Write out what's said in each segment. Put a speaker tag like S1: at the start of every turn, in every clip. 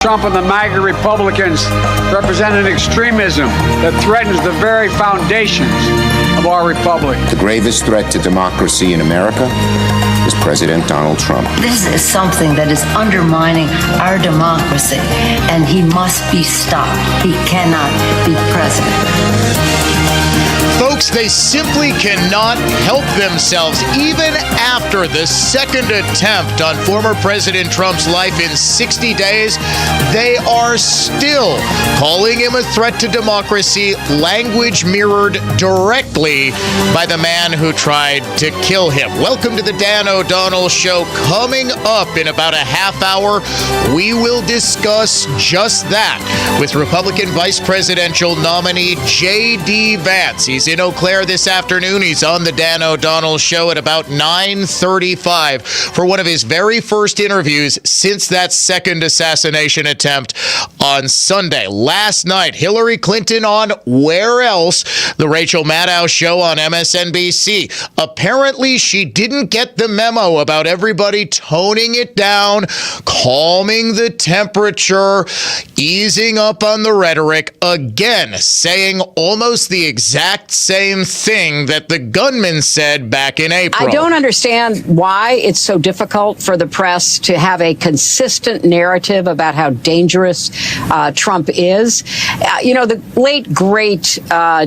S1: Trump and the MAGA Republicans represent an extremism that threatens the very foundations of our republic.
S2: The gravest threat to democracy in America is President Donald Trump.
S3: This is something that is undermining our democracy, and he must be stopped. He cannot be president.
S4: Folks, they simply cannot help themselves. Even after the second attempt on former President Trump's life in 60 days, they are still calling him a threat to democracy, language mirrored directly by the man who tried to kill him. Welcome to the Dan O'Donnell Show. Coming up in about a half hour, we will discuss just that with Republican Vice Presidential nominee JD Vance. He's in Eau Claire this afternoon. He's on the Dan O'Donnell Show at about 9:35 for one of his very first interviews since that second assassination attempt on Sunday. Last night, Hillary Clinton on Where Else? The Rachel Maddow Show on MSNBC. Apparently, she didn't get the memo about everybody toning it down, calming the temperature, easing up on the rhetoric, again, saying almost the exact same thing that the gunman said back in April.
S5: I don't understand why it's so difficult for the press to have a consistent narrative about how dangerous Trump is. The late, great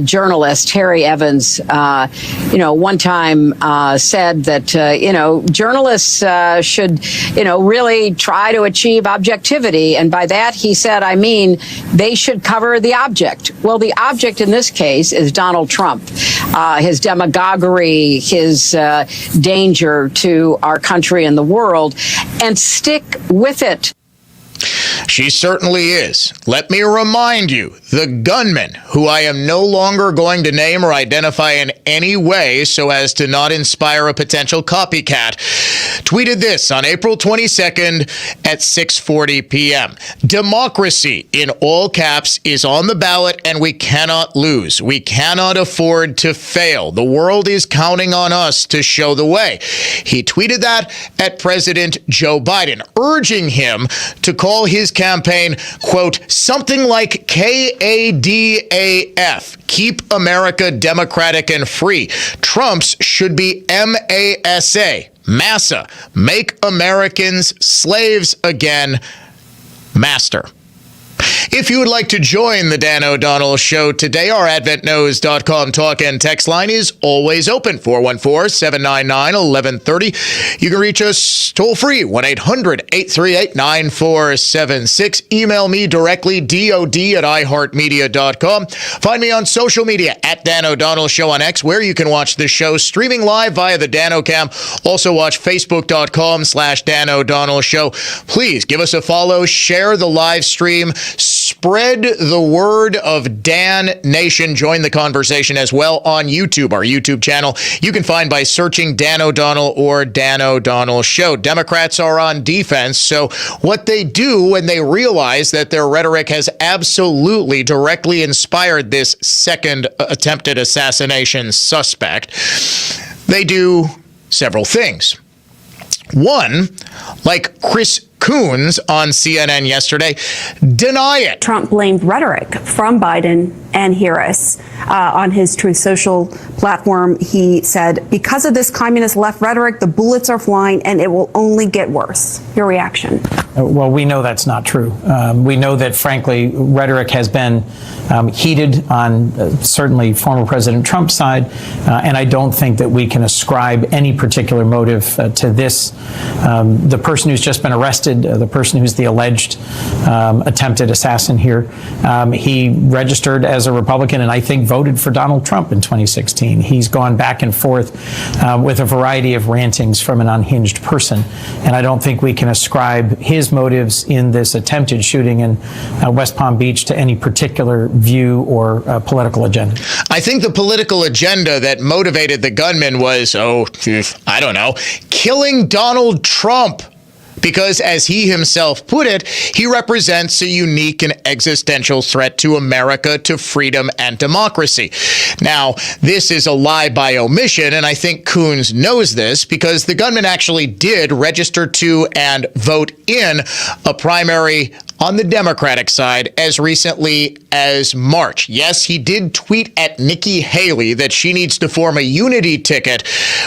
S5: journalist Harry Evans, one time said that, journalists should, really try to achieve objectivity. And by that, he said, I mean, they should cover the object. Well, the object in this case is Donald Trump, his demagoguery, his danger to our country and the world, and stick with it.
S4: She certainly is. Let me remind you, the gunman, who I am no longer going to name or identify in any way so as to not inspire a potential copycat, tweeted this on April 22nd at 6:40 p.m. Democracy, in all caps, is on the ballot and we cannot lose. We cannot afford to fail. The world is counting on us to show the way. He tweeted that at President Joe Biden, urging him to call his campaign, quote, something like KADAF, Keep America Democratic and Free. Trump's should be MASA, Massa, Make Americans Slaves Again, Master. If you would like to join the Dan O'Donnell Show today, our AdventNows.com talk and text line is always open, 414-799-1130. You can reach us toll-free, 1-800-838-9476. Email me directly, dod@iheartmedia.com. Find me on social media, at Dan O'Donnell Show on X, where you can watch the show streaming live via the Dan O'Cam. Also watch Facebook.com/Dan O'Donnell Show. Please give us a follow, share the live stream, spread the word of Dan Nation. Join the conversation as well on YouTube, our YouTube channel. You can find by searching Dan O'Donnell or Dan O'Donnell Show. Democrats are on defense, so what they do when they realize that their rhetoric has absolutely directly inspired this second attempted assassination suspect, they do several things. One, like Chris Coons on CNN yesterday, deny it.
S6: Trump blamed rhetoric from Biden and Harris on his Truth Social platform. He said, because of this communist left rhetoric, the bullets are flying and it will only get worse. Your reaction?
S7: Well, we know that's not true. We know that, frankly, rhetoric has been heated on certainly former President Trump's side, and I don't think that we can ascribe any particular motive to this. The person who's just been arrested, the person who's the alleged attempted assassin here, he registered as a Republican and I think voted for Donald Trump in 2016. He's gone back and forth with a variety of rantings from an unhinged person, and I don't think we can ascribe his motives in this attempted shooting in West Palm Beach to any particular view or political agenda.
S4: I think the political agenda that motivated the gunman was, killing Donald Trump. Because, as he himself put it, he represents a unique and existential threat to America, to freedom and democracy. Now, this is a lie by omission, and I think Coons knows this because the gunman actually did register to and vote in a primary on the Democratic side as recently as March. Yes, he did tweet at Nikki Haley that she needs to form a unity ticket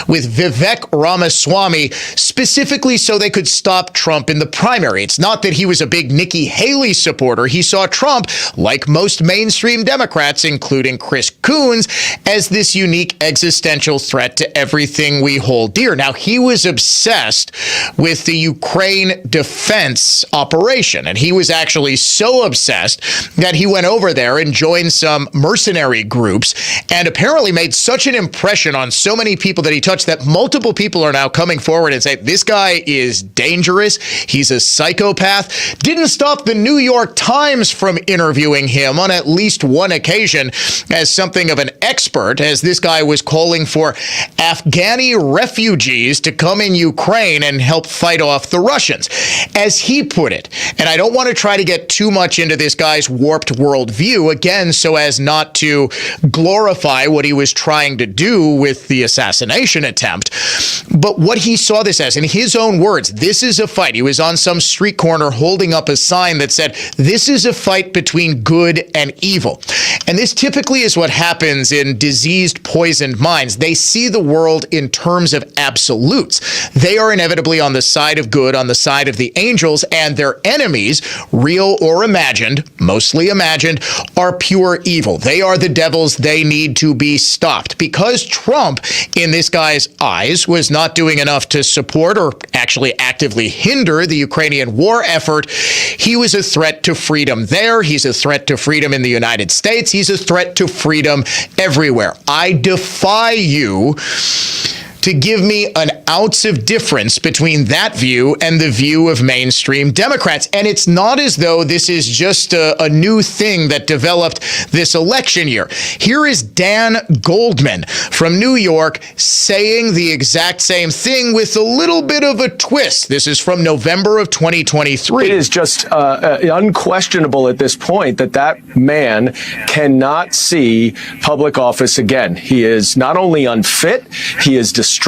S4: with Vivek Ramaswamy, specifically so they could stop Trump in the primary. It's not that he was a big Nikki Haley supporter. He saw Trump, like most mainstream Democrats, including Chris Coons, as this unique existential threat to everything we hold dear. Now, he was obsessed with the Ukraine defense operation, and he was actually so obsessed that he went over there and joined some mercenary groups and apparently made such an impression on so many people that he touched that multiple people are now coming forward and say, this guy is dangerous. He's a psychopath. Didn't stop the New York Times from interviewing him on at least one occasion as something of an expert, as this guy was calling for Afghani refugees to come in Ukraine and help fight off the Russians. As he put it, and I don't want to try to get too much into this guy's warped worldview, again, so as not to glorify what he was trying to do with the assassination attempt, but what he saw this as, in his own words, this is a fight. He was on some street corner holding up a sign that said, this is a fight between good and evil. And this typically is what happens in diseased, poisoned minds. They see the world in terms of absolutes. They are inevitably on the side of good, on the side of the angels, and their enemies, real or imagined, mostly imagined, are pure evil. They are the devils. They need to be stopped. Because Trump, in this guy's eyes, was not doing enough to support or actually actively hinder the Ukrainian war effort, he was a threat to freedom there. He's a threat to freedom in the United States. He's a threat to freedom everywhere. I defy you to give me an ounce of difference between that view and the view of mainstream Democrats. And it's not as though this is just a new thing that developed this election year. Here is Dan Goldman from New York saying the exact same thing with a little bit of a twist. This is from November of 2023.
S8: It is just unquestionable at this point that that man cannot see public office again. He is not only unfit, he is destructive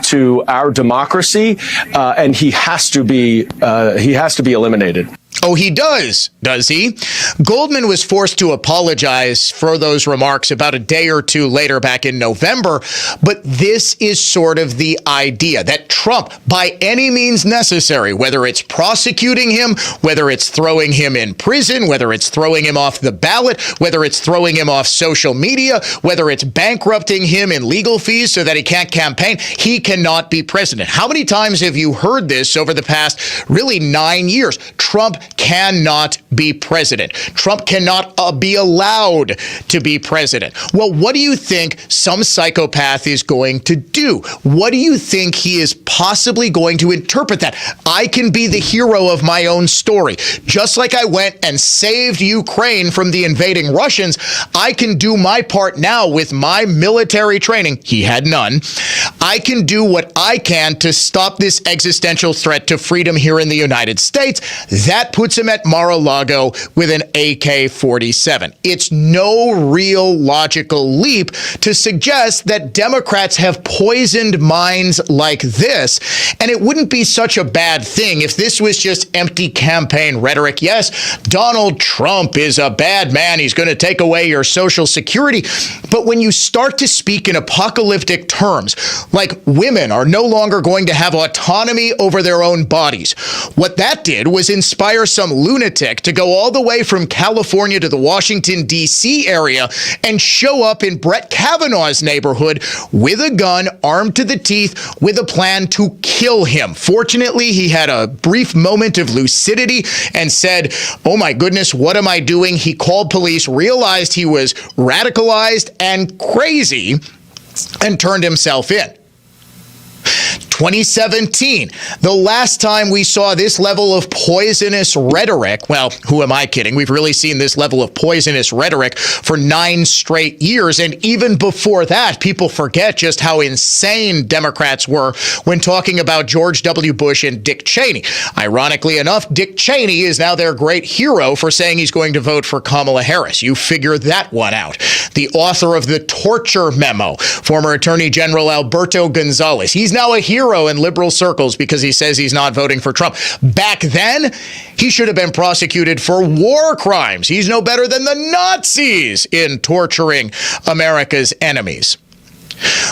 S8: to our democracy, and he has to be eliminated.
S4: Oh, he does he? Goldman was forced to apologize for those remarks about a day or two later back in November, but this is sort of the idea that Trump, by any means necessary, whether it's prosecuting him, whether it's throwing him in prison, whether it's throwing him off the ballot, whether it's throwing him off social media, whether it's bankrupting him in legal fees so that he can't campaign, he cannot be president. How many times have you heard this over the past, really 9 years? Trump cannot be president. Trump cannot be allowed to be president. Well, what do you think some psychopath is going to do? What do you think he is possibly going to interpret that? I can be the hero of my own story. Just like I went and saved Ukraine from the invading Russians, I can do my part now with my military training. He had none. I can do what I can to stop this existential threat to freedom here in the United States. That puts him at Mar-a-Lago with an AK-47. It's no real logical leap to suggest that Democrats have poisoned minds like this, and it wouldn't be such a bad thing if this was just empty campaign rhetoric. Yes, Donald Trump is a bad man. He's going to take away your Social Security. But when you start to speak in apocalyptic terms, like women are no longer going to have autonomy over their own bodies, what that did was inspire some lunatic to go all the way from California to the Washington, D.C. area and show up in Brett Kavanaugh's neighborhood with a gun, armed to the teeth, with a plan to kill him. Fortunately, he had a brief moment of lucidity and said, oh my goodness, what am I doing? He called police, realized he was radicalized and crazy, and turned himself in. 2017, the last time we saw this level of poisonous rhetoric, well, who am I kidding? We've really seen this level of poisonous rhetoric for 9 straight years. And even before that, people forget just how insane Democrats were when talking about George W. Bush and Dick Cheney. Ironically enough, Dick Cheney is now their great hero for saying he's going to vote for Kamala Harris. You figure that one out. The author of the torture memo, former Attorney General Alberto Gonzales. He's now a hero hero in liberal circles because he says he's not voting for Trump. Back then, he should have been prosecuted for war crimes. He's no better than the Nazis in torturing America's enemies.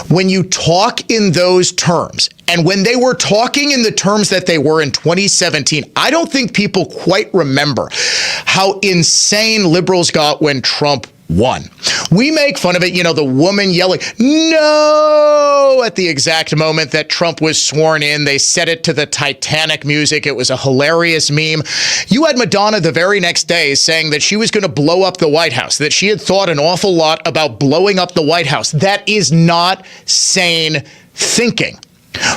S4: When you talk in those terms, and when they were talking in the terms that they were in 2017, I don't think people quite remember how insane liberals got when Trump won. We make fun of it, the woman yelling, "No!" at the exact moment that Trump was sworn in. They set it to the Titanic music. It was a hilarious meme. You had Madonna the very next day saying that she was going to blow up the White House, that she had thought an awful lot about blowing up the White House. That is not sane thinking.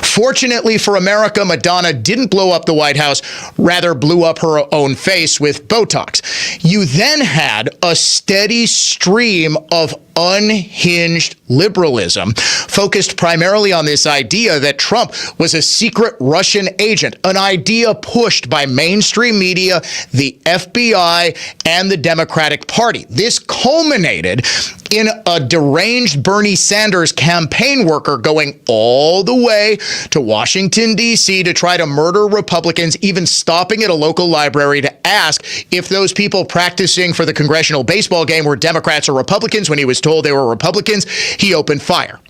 S4: Fortunately for America, Madonna didn't blow up the White House, rather blew up her own face with Botox. You then had a steady stream of unhinged liberalism focused primarily on this idea that Trump was a secret Russian agent, an idea pushed by mainstream media, the FBI, and the Democratic Party. This culminated in a deranged Bernie Sanders campaign worker going all the way to Washington, D.C. to try to murder Republicans, even stopping at a local library to ask if those people practicing for the congressional baseball game were Democrats or Republicans. When he was told they were Republicans, he opened fire.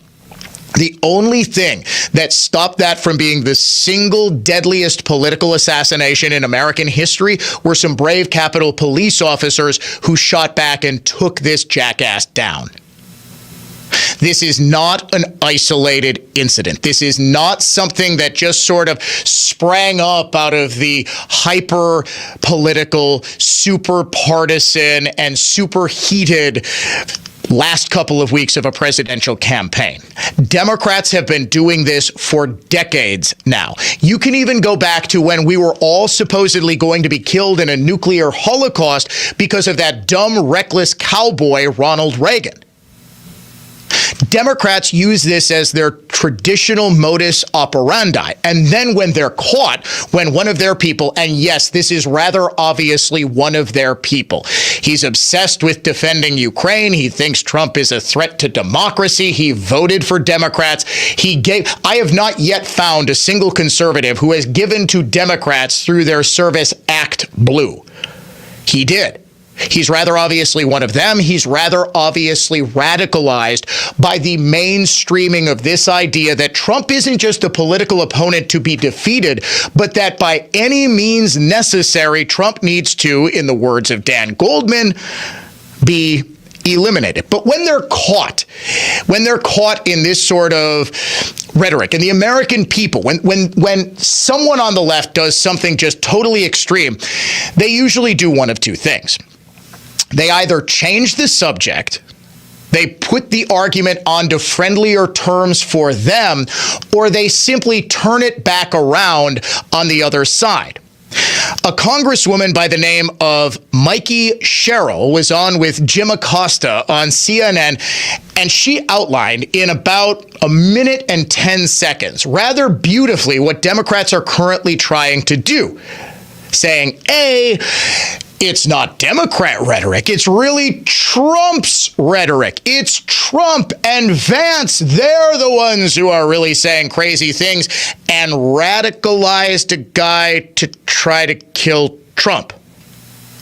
S4: The only thing that stopped that from being the single deadliest political assassination in American history were some brave Capitol Police officers who shot back and took this jackass down. This is not an isolated incident. This is not something that just sort of sprang up out of the hyper-political, super-partisan, and super-heated last couple of weeks of a presidential campaign. Democrats have been doing this for decades now. You can even go back to when we were all supposedly going to be killed in a nuclear holocaust because of that dumb, reckless cowboy, Ronald Reagan. Democrats use this as their traditional modus operandi. And then when they're caught, when one of their people, and yes, this is rather obviously one of their people, he's obsessed with defending Ukraine. He thinks Trump is a threat to democracy. He voted for Democrats. I have not yet found a single conservative who has given to Democrats through their service Act Blue. He did. He's rather obviously one of them. He's rather obviously radicalized by the mainstreaming of this idea that Trump isn't just a political opponent to be defeated, but that by any means necessary, Trump needs to, in the words of Dan Goldman, be eliminated. But when they're caught in this sort of rhetoric, and the American people, when someone on the left does something just totally extreme, they usually do one of two things. They either change the subject, they put the argument onto friendlier terms for them, or they simply turn it back around on the other side. A congresswoman by the name of Mikey Sherrill was on with Jim Acosta on CNN, and she outlined in about a minute and 10 seconds, rather beautifully, what Democrats are currently trying to do, saying, A, it's not Democrat rhetoric. It's really Trump's rhetoric. It's Trump and Vance. They're the ones who are really saying crazy things and radicalized a guy to try to kill Trump.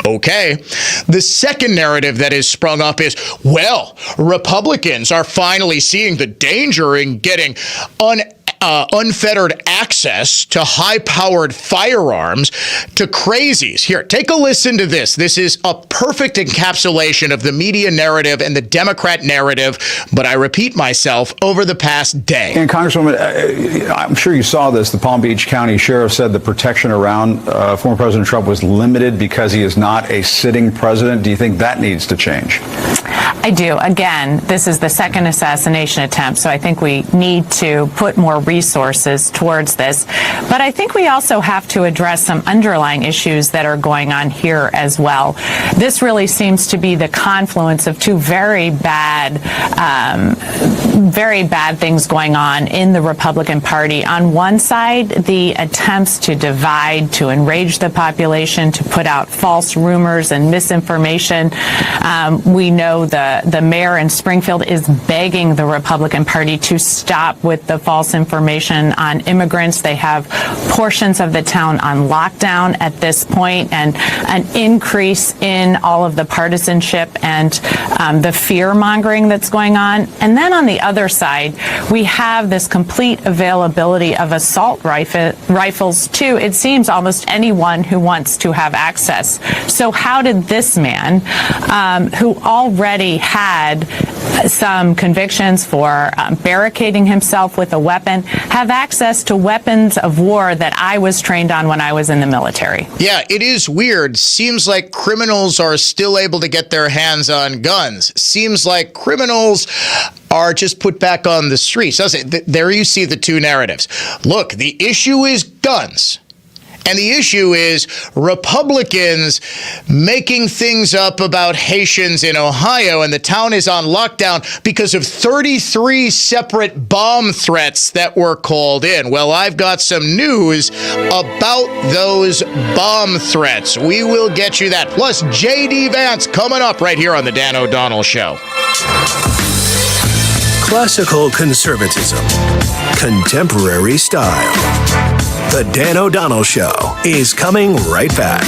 S4: Okay. The second narrative that is sprung up is, well, Republicans are finally seeing the danger in getting unfettered access to high-powered firearms to crazies. Here, take a listen to this. This is a perfect encapsulation of the media narrative and the Democrat narrative, but I repeat myself, over the past day.
S9: And Congresswoman, I'm sure you saw this. The Palm Beach County Sheriff said the protection around former President Trump was limited because he is not a sitting president. Do you think that needs to change?
S10: I do. Again, this is the second assassination attempt, so I think we need to put more resources towards this. But I think we also have to address some underlying issues that are going on here as well. This really seems to be the confluence of two very bad things going on in the Republican Party. On one side, the attempts to divide, to enrage the population, to put out false rumors and misinformation. We know the mayor in Springfield is begging the Republican Party to stop with the false information information on immigrants. They have portions of the town on lockdown at this point, and an increase in all of the partisanship and the fear-mongering that's going on. And then on the other side, we have this complete availability of assault rifles to, it seems, almost anyone who wants to have access. So how did this man, who already had some convictions for barricading himself with a weapon, have access to weapons of war that I was trained on when I was in the military?
S4: Yeah, it is weird. Seems like criminals are still able to get their hands on guns. Seems like criminals are just put back on the streets, doesn't it? There you see the two narratives. Look, the issue is guns. And the issue is Republicans making things up about Haitians in Ohio, and the town is on lockdown because of 33 separate bomb threats that were called in. Well, I've got some news about those bomb threats. We will get you that. Plus, JD Vance coming up right here on the Dan O'Donnell Show.
S11: Classical conservatism, contemporary style. The Dan O'Donnell Show is coming right back.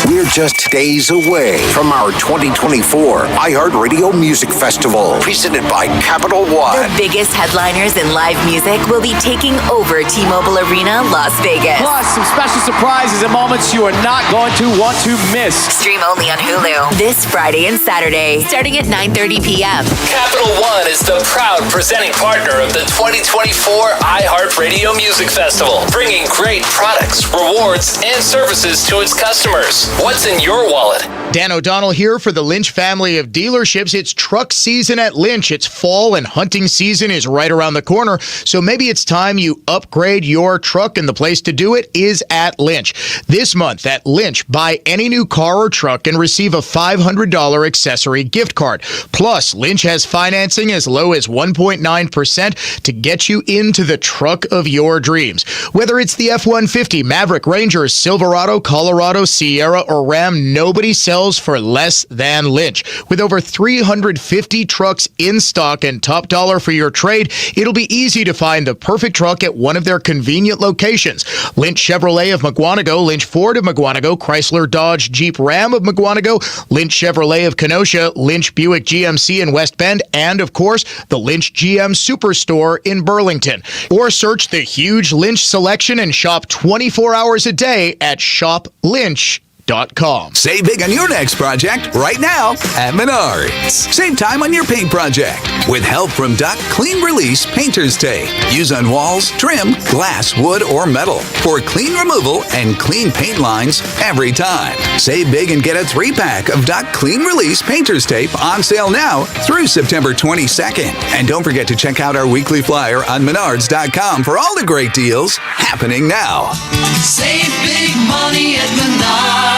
S2: We're just days away from our 2024 iHeartRadio Music Festival, presented by Capital One.
S12: The biggest headliners in live music will be taking over T-Mobile Arena, Las Vegas.
S13: Plus, some special surprises and moments you are not going to want to miss.
S12: Stream only on Hulu this Friday and Saturday, starting at 9:30 p.m.
S14: Capital One is the proud presenting partner of the 2024 iHeartRadio Music Festival, bringing great products, rewards, and services to its customers. What's in your wallet?
S4: Dan O'Donnell here for the Lynch family of dealerships. It's truck season at Lynch. It's fall and hunting season is right around the corner. So maybe it's time you upgrade your truck, and the place to do it is at Lynch. This month at Lynch, buy any new car or truck and receive a $500 accessory gift card. Plus, Lynch has financing as low as 1.9% to get you into the truck of your dreams. Whether it's the F-150, Maverick, Ranger, Silverado, Colorado, Sierra, or Ram, nobody sells for less than Lynch. With over 350 trucks in stock and top dollar for your trade, it'll be easy to find the perfect truck at one of their convenient locations. Lynch Chevrolet of Mukwonago, Lynch Ford of Mukwonago, Chrysler Dodge Jeep Ram of Mukwonago, Lynch Chevrolet of Kenosha, Lynch Buick GMC in West Bend, and of course, the Lynch GM Superstore in Burlington. Or search the huge Lynch selection and shop 24 hours a day at shoplynch.com.
S15: Save big on your next project right now at Menards. Save time on your paint project with help from Duck Clean Release Painter's Tape. Use on walls, trim, glass, wood, or metal for clean removal and clean paint lines every time. Save big and get a 3-pack of Duck Clean Release Painter's Tape on sale now through September 22nd. And don't forget to check out our weekly flyer on Menards.com for all the great deals happening now.
S16: Save big money at Menards.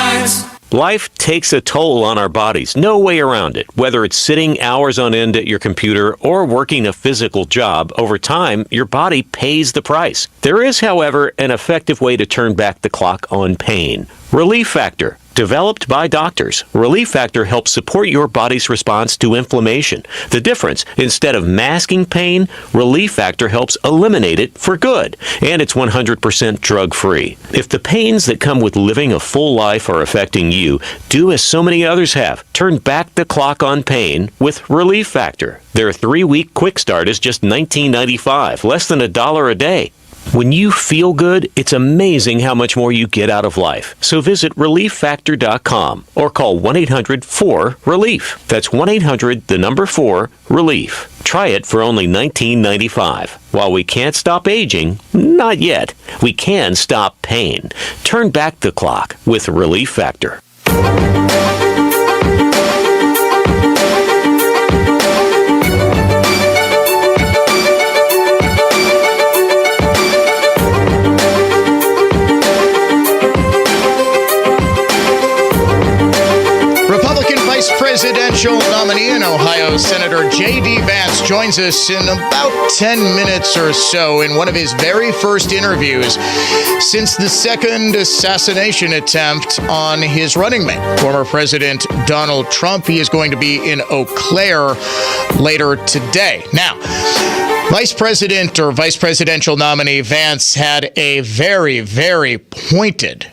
S17: Life takes a toll on our bodies. No way around it. Whether it's sitting hours on end at your computer or working a physical job, over time, your body pays the price. There is, however, an effective way to turn back the clock on pain. Relief Factor. Developed by doctors, Relief Factor helps support your body's response to inflammation. The difference, instead of masking pain, Relief Factor helps eliminate it for good. And it's 100% drug-free. If the pains that come with living a full life are affecting you, do as so many others have. Turn back the clock on pain with Relief Factor. Their 3-week quick start is just $19.95, less than $1 a day. When you feel good, it's amazing how much more you get out of life. So visit ReliefFactor.com or call 1-800-4-RELIEF. That's 1-800-4-RELIEF. Try it for only $19.95. While we can't stop aging, not yet, we can stop pain. Turn back the clock with Relief Factor.
S4: Republican Vice President presidential nominee in Ohio, Senator JD Vance, joins us in about 10 minutes or so in one of his very first interviews since the second assassination attempt on his running mate, former President Donald Trump. He is going to be in Eau Claire later today. Now, Vice presidential nominee Vance had a very, very pointed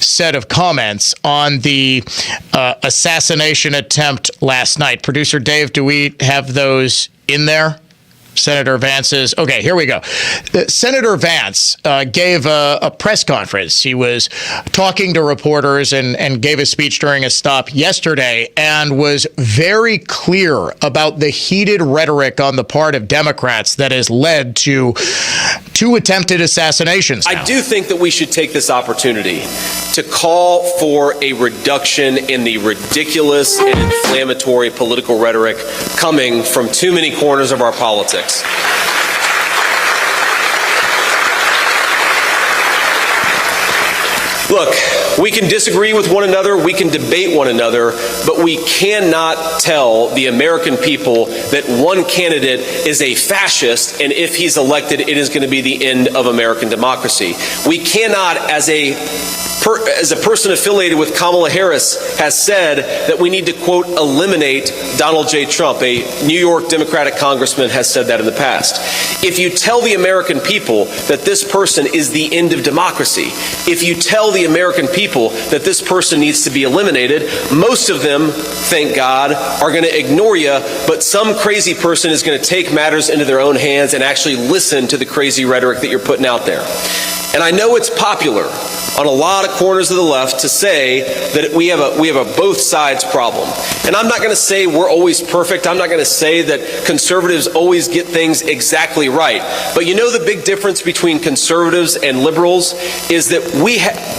S4: set of comments on the assassination attempt last night. Producer Dave, do we have those in there? Senator Vance's. Okay, here we go. Senator Vance gave a press conference. He was talking to reporters and gave a speech during a stop yesterday and was very clear about the heated rhetoric on the part of Democrats that has led to two attempted assassinations now.
S18: I do think that we should take this opportunity to call for a reduction in the ridiculous and inflammatory political rhetoric coming from too many corners of our politics. Look, we can disagree with one another, we can debate one another, but we cannot tell the American people that one candidate is a fascist, and if he's elected, it is going to be the end of American democracy. We cannot, as a person affiliated with Kamala Harris has said, that we need to, quote, eliminate Donald J. Trump. A New York Democratic congressman has said that in the past. If you tell the American people that this person is the end of democracy, if you tell the American people that this person needs to be eliminated, most of them, thank God, are going to ignore you, but some crazy person is going to take matters into their own hands and actually listen to the crazy rhetoric that you're putting out there. And I know it's popular on a lot of corners of the left to say that we have a both sides problem. And I'm not going to say we're always perfect. I'm not going to say that conservatives always get things exactly right. But you know the big difference between conservatives and liberals is that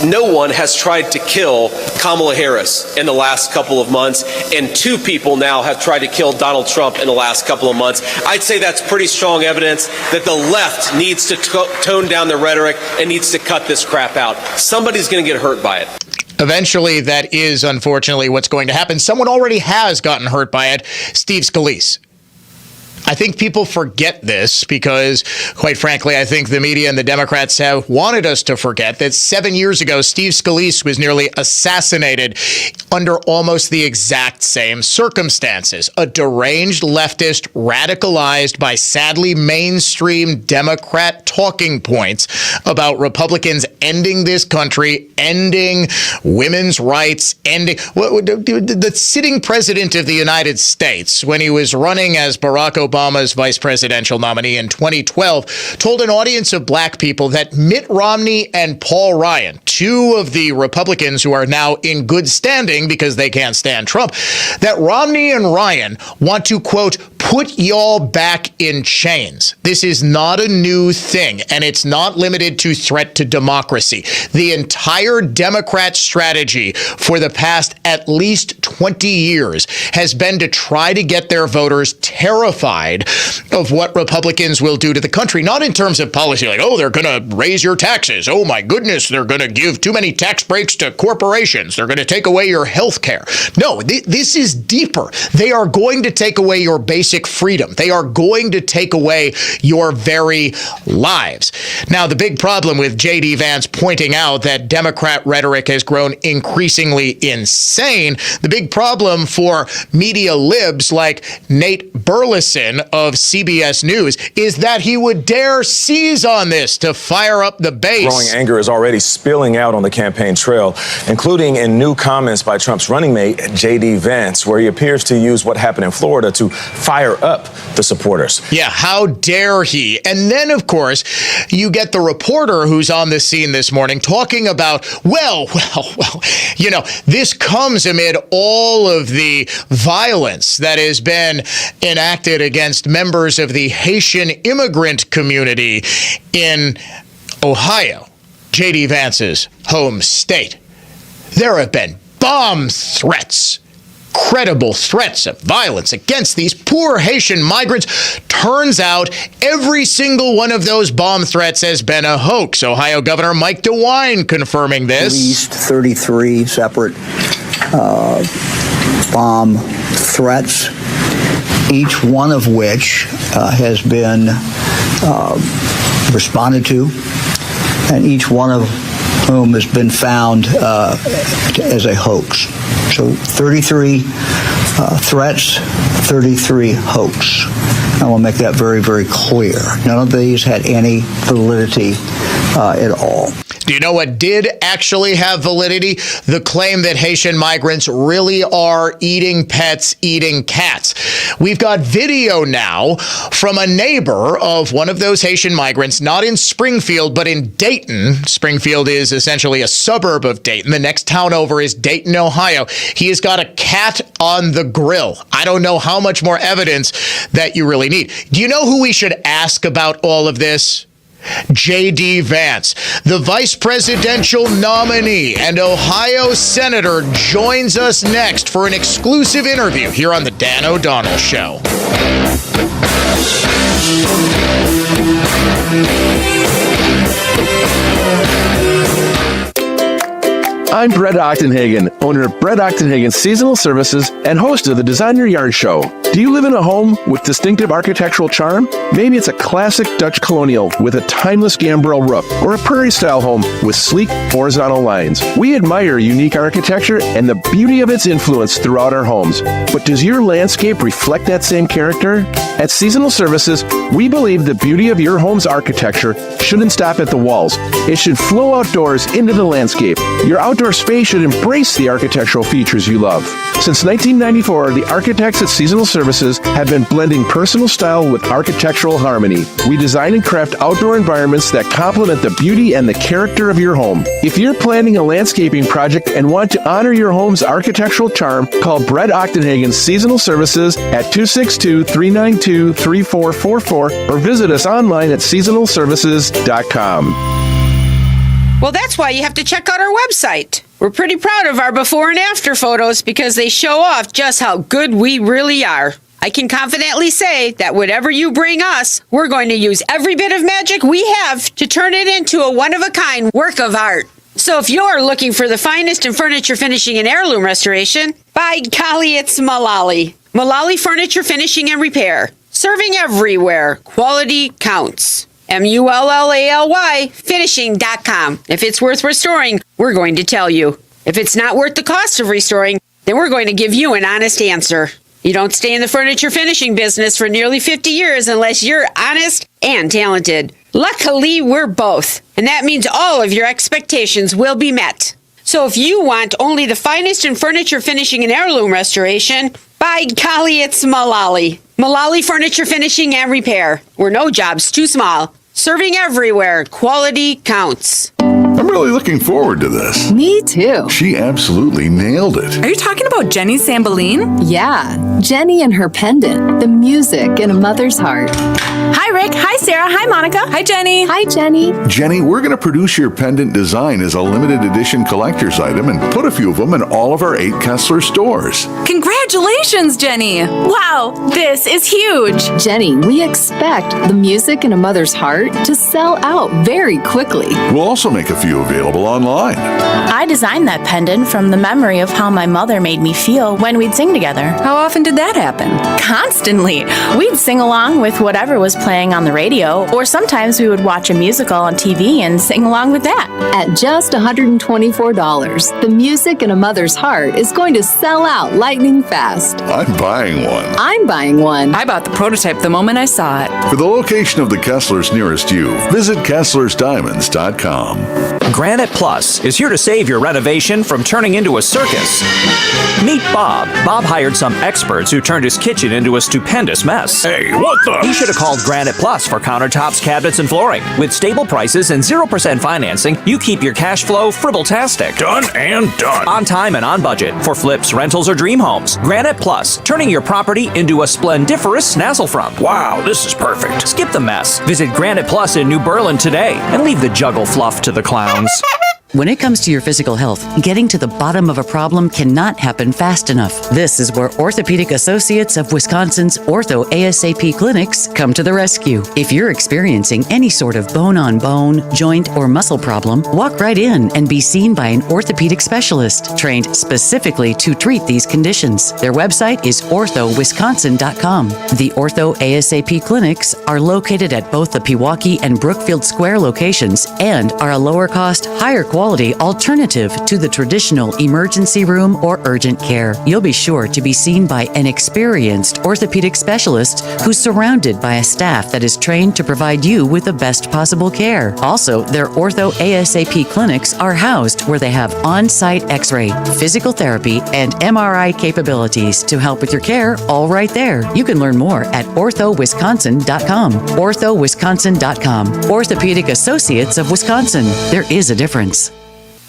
S18: no one has tried to kill Kamala Harris in the last couple of months, and two people now have tried to kill Donald Trump in the last couple of months. I'd say that's pretty strong evidence that the left needs to tone down the rhetoric and needs to cut this crap out. Somebody's going to get hurt by it.
S4: Eventually, that is unfortunately what's going to happen. Someone already has gotten hurt by it, Steve Scalise. I think people forget this because, quite frankly, I think the media and the Democrats have wanted us to forget that 7 years ago, Steve Scalise was nearly assassinated under almost the exact same circumstances. A deranged leftist radicalized by sadly mainstream Democrat talking points about Republicans ending this country, ending women's rights, ending the sitting president of the United States, when he was running as Barack Obama's vice presidential nominee in 2012, told an audience of black people that Mitt Romney and Paul Ryan, two of the Republicans who are now in good standing because they can't stand Trump, that Romney and Ryan want to, quote, put y'all back in chains. This is not a new thing, and it's not limited to threat to democracy. The entire Democrat strategy for the past at least 20 years has been to try to get their voters terrified of what Republicans will do to the country, not in terms of policy, like, oh, they're going to raise your taxes. Oh, my goodness, they're going to give too many tax breaks to corporations. They're going to take away your health care. No, this is deeper. They are going to take away your basic freedom. They are going to take away your very lives. Now, the big problem with JD Vance pointing out that Democrat rhetoric has grown increasingly insane, the big problem for media libs like Nate Burleson of CBS News is that he would dare seize on this to fire up the base.
S19: Growing anger is already spilling out on the campaign trail, including in new comments by Trump's running mate, JD Vance, where he appears to use what happened in Florida to fire up the supporters.
S4: Yeah, how dare he? And then, of course, you get the reporter who's on the scene this morning talking about, well, you know, this comes amid all of the violence that has been enacted against members of the Haitian immigrant community in Ohio, JD Vance's home state. There have been bomb threats, credible threats of violence against these poor Haitian migrants. Turns out every single one of those bomb threats has been a hoax. Ohio Governor Mike DeWine confirming this.
S20: At least 33 separate bomb threats, each one of which has been responded to, and each one of whom has been found as a hoax. So 33 threats, 33 hoax. I will make that very, very clear. None of these had any validity at all.
S4: Do you know what did actually have validity? The claim that Haitian migrants really are eating pets, eating cats. We've got video now from a neighbor of one of those Haitian migrants, not in Springfield, but in Dayton. Springfield is essentially a suburb of Dayton. The next town over is Dayton, Ohio. He has got a cat on the grill. I don't know how much more evidence that you really need. Do you know who we should ask about all of this? JD Vance, the vice presidential nominee and Ohio senator, joins us next for an exclusive interview here on the Dan O'Donnell Show.
S21: I'm Brett Ochtenhagen, owner of Brett Ochtenhagen Seasonal Services and host of the Design Your Yard Show. Do you live in a home with distinctive architectural charm? Maybe it's a classic Dutch colonial with a timeless gambrel roof, or a prairie-style home with sleek horizontal lines. We admire unique architecture and the beauty of its influence throughout our homes. But does your landscape reflect that same character? At Seasonal Services, we believe the beauty of your home's architecture shouldn't stop at the walls. It should flow outdoors into the landscape. Your outdoor space should embrace the architectural features you love. Since 1994, the architects at Seasonal Services have been blending personal style with architectural harmony. We design and craft outdoor environments that complement the beauty and the character of your home. If you're planning a landscaping project and want to honor your home's architectural charm, call Brett Ochtenhagen Seasonal Services at 262-392-3444 or visit us online at seasonalservices.com.
S22: Well, that's why you have to check out our website. We're pretty proud of our before and after photos because they show off just how good we really are. I can confidently say that whatever you bring us, we're going to use every bit of magic we have to turn it into a one-of-a-kind work of art. So if you're looking for the finest in furniture finishing and heirloom restoration, by golly, it's Mullally. Mullally Furniture Finishing and Repair. Serving everywhere. Quality counts. Mullally, finishing.com. If it's worth restoring, we're going to tell you. If it's not worth the cost of restoring, then we're going to give you an honest answer. You don't stay in the furniture finishing business for nearly 50 years unless you're honest and talented. Luckily, we're both. And that means all of your expectations will be met. So if you want only the finest in furniture finishing and heirloom restoration, by golly, it's Mullally. Mullally Furniture Finishing and Repair. We're no job's too small. Serving everywhere. Quality counts.
S23: I'm really looking forward to this.
S24: Me too.
S23: She absolutely nailed it.
S24: Are you talking about Jenny Sambeline? Yeah, Jenny and her pendant, the music in a mother's heart. Hi, Rick. Hi, Sarah. Hi, Monica. Hi, Jenny. Hi, Jenny.
S23: Jenny, we're going to produce your pendant design as a limited edition collector's item and put a few of them in all of our 8 Kessler stores.
S24: Congratulations, Jenny. Wow, this is huge. Jenny, we expect the music in a mother's heart to sell out very quickly.
S23: We'll also make a few available online.
S25: I designed that pendant from the memory of how my mother made me feel when we'd sing together.
S24: How often did that happen? Constantly. We'd sing along with whatever was playing on the radio, or sometimes we would watch a musical on TV and sing along with that. At just $124, the music in a mother's heart is going to sell out lightning fast.
S23: I'm buying one.
S24: I'm buying one. I bought the prototype the moment I saw it.
S23: For the location of the Kesslers nearest you, visit KesslersDiamonds.com.
S26: Granite Plus is here to save your renovation from turning into a circus. Meet Bob. Bob hired some experts who turned his kitchen into a stupendous mess.
S23: Hey, what the?
S26: He should have called Granite Plus for countertops, cabinets, and flooring. With stable prices and 0% financing, you keep your cash flow fribble-tastic.
S23: Done and done.
S26: On time and on budget for flips, rentals, or dream homes. Granite Plus, turning your property into a splendiferous snazzle-frump.
S23: Wow, this is perfect.
S26: Skip the mess. Visit Granite Plus in New Berlin today and leave the juggle fluff to the clowns.
S1: When it comes to your physical health, getting to the bottom of a problem cannot happen fast enough. This is where Orthopedic Associates of Wisconsin's Ortho ASAP clinics come to the rescue. If you're experiencing any sort of bone-on-bone, joint, or muscle problem, walk right in and be seen by an orthopedic specialist trained specifically to treat these conditions. Their website is orthowisconsin.com. The Ortho ASAP clinics are located at both the Pewaukee and Brookfield Square locations and are a lower cost, higher quality alternative to the traditional emergency room or urgent care. You'll be sure to be seen by an experienced orthopedic specialist who's surrounded by a staff that is trained to provide you with the best possible care. Also, their Ortho ASAP clinics are housed where they have on-site x-ray, physical therapy, and MRI capabilities to help with your care all right there. You can learn more at orthowisconsin.com. orthowisconsin.com. Orthopedic Associates of Wisconsin. There is a difference.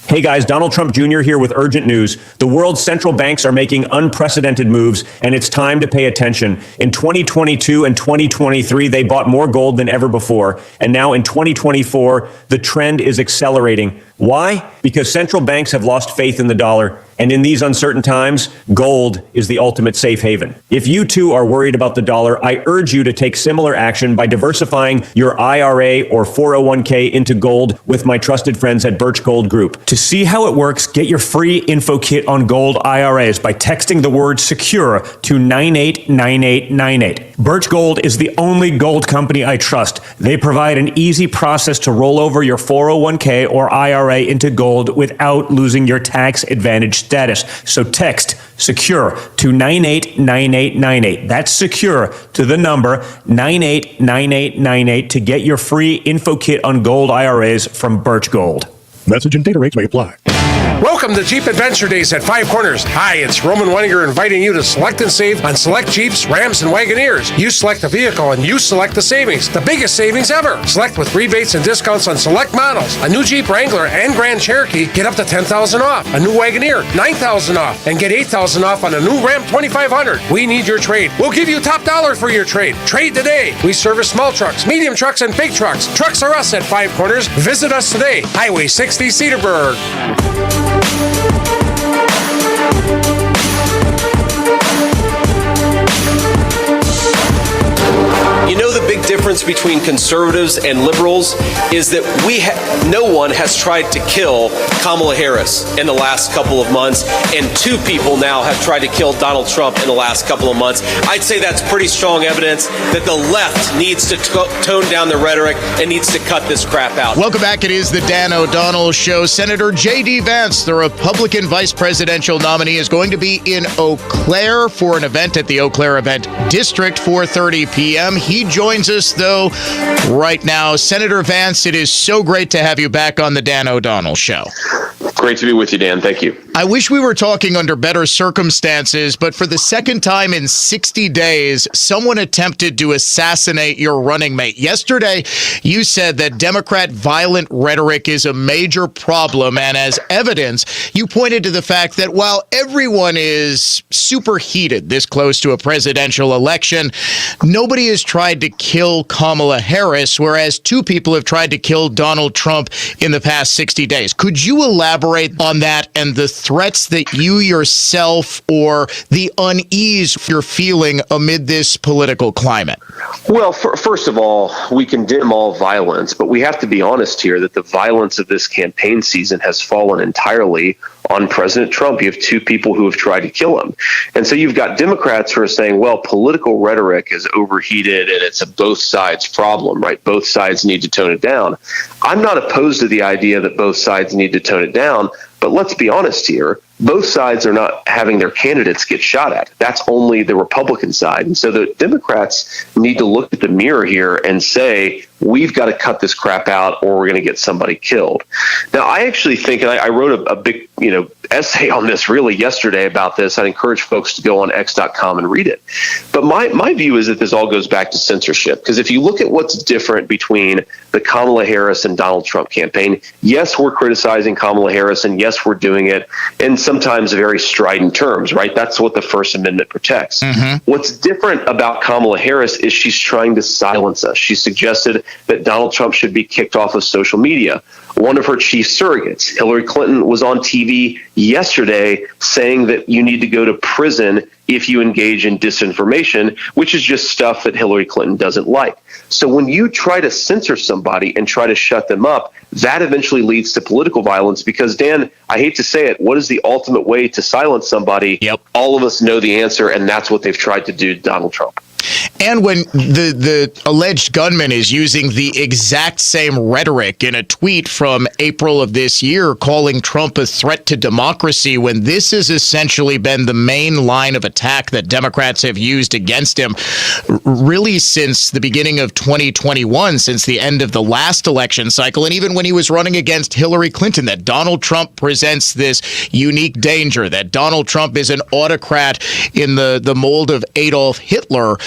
S3: Hey guys, Donald Trump Jr. here with urgent news. The world's central banks are making unprecedented moves, and it's time to pay attention. In 2022 and 2023, they bought more gold than ever before. And now in 2024, the trend is accelerating. Why? Because central banks have lost faith in the dollar. And in these uncertain times, gold is the ultimate safe haven. If you too are worried about the dollar, I urge you to take similar action by diversifying your IRA or 401k into gold with my trusted friends at Birch Gold Group. To see how it works, get your free info kit on gold IRAs by texting the word secure to 989898. Birch Gold is the only gold company I trust. They provide an easy process to roll over your 401k or IRA into gold without losing your tax advantage status. So text secure to 989898. That's secure to the number 989898 to get your free info kit on gold IRAs from Birch Gold.
S5: Message and data rates may apply.
S6: Welcome to Jeep Adventure Days at Five Corners. Hi, it's Roman Weininger inviting you to select and save on select Jeeps, Rams, and Wagoneers. You select the vehicle and you select the savings. The biggest savings ever. Select with rebates and discounts on select models. A new Jeep Wrangler and Grand Cherokee, get up to $10,000 off. A new Wagoneer, $9,000 off. And get $8,000 off on a new Ram 2500. We need your trade. We'll give you top dollar for your trade. Trade today. We service small trucks, medium trucks, and big trucks. Trucks are us at Five Corners. Visit us today. Highway 60 Cedarburg.
S18: You know, the big difference between conservatives and liberals is that no one has tried to kill Kamala Harris in the last couple of months, and two people now have tried to kill Donald Trump in the last couple of months. I'd say that's pretty strong evidence that the left needs to tone down the rhetoric and needs to cut this crap out.
S4: Welcome back. It is the Dan O'Donnell Show. Senator JD Vance, the Republican vice presidential nominee, is going to be in Eau Claire for an event at the Eau Claire Event District, 4:30 p.m. He joins us, though, right now. Senator Vance, it is so great to have you back on the Dan O'Donnell Show.
S18: Great to be with you, Dan. Thank you.
S4: I wish we were talking under better circumstances, but for the second time in 60 days, someone attempted to assassinate your running mate. Yesterday, you said that Democrat violent rhetoric is a major problem, and as evidence, you pointed to the fact that while everyone is superheated this close to a presidential election, nobody has tried to kill Kamala Harris, whereas two people have tried to kill Donald Trump in the past 60 days. Could you elaborate on that and the threats that you yourself or the unease you're feeling amid this political climate?
S18: Well, first of all, we condemn all violence, but we have to be honest here that the violence of this campaign season has fallen entirely on President Trump. You have two people who have tried to kill him. And so you've got Democrats who are saying, well, political rhetoric is overheated and it's a both sides problem, right? Both sides need to tone it down. I'm not opposed to the idea that both sides need to tone it down, but let's be honest here. Both sides are not having their candidates get shot at. That's only the Republican side. And so the Democrats need to look at the mirror here and say, we've got to cut this crap out or we're going to get somebody killed. Now, I actually think, and I wrote a big, essay on this really yesterday about this. I'd encourage folks to go on x.com and read it. But my view is that this all goes back to censorship. Because if you look at what's different between the Kamala Harris and Donald Trump campaign, yes, we're criticizing Kamala Harris, and yes, we're doing it in sometimes very strident terms, right? That's what the First Amendment protects. Mm-hmm. What's different about Kamala Harris is she's trying to silence us. She suggested that Donald Trump should be kicked off of social media. one of her chief surrogates. Hillary Clinton was on TV yesterday saying that you need to go to prison if you engage in disinformation, which is just stuff that Hillary Clinton doesn't like. So when you try to censor somebody and try to shut them up, that eventually leads to political violence because, Dan, I hate to say it, what is the ultimate way to silence somebody?
S4: Yep.
S18: All of us know the answer, and that's what they've tried to do to Donald Trump.
S4: And when the alleged gunman is using the exact same rhetoric in a tweet from April of this year, calling Trump a threat to democracy, when this has essentially been the main line of attack that Democrats have used against him, really since the beginning of 2021, since the end of the last election cycle, and even when he was running against Hillary Clinton, that Donald Trump presents this unique danger, that Donald Trump is an autocrat in the mold of Adolf Hitler.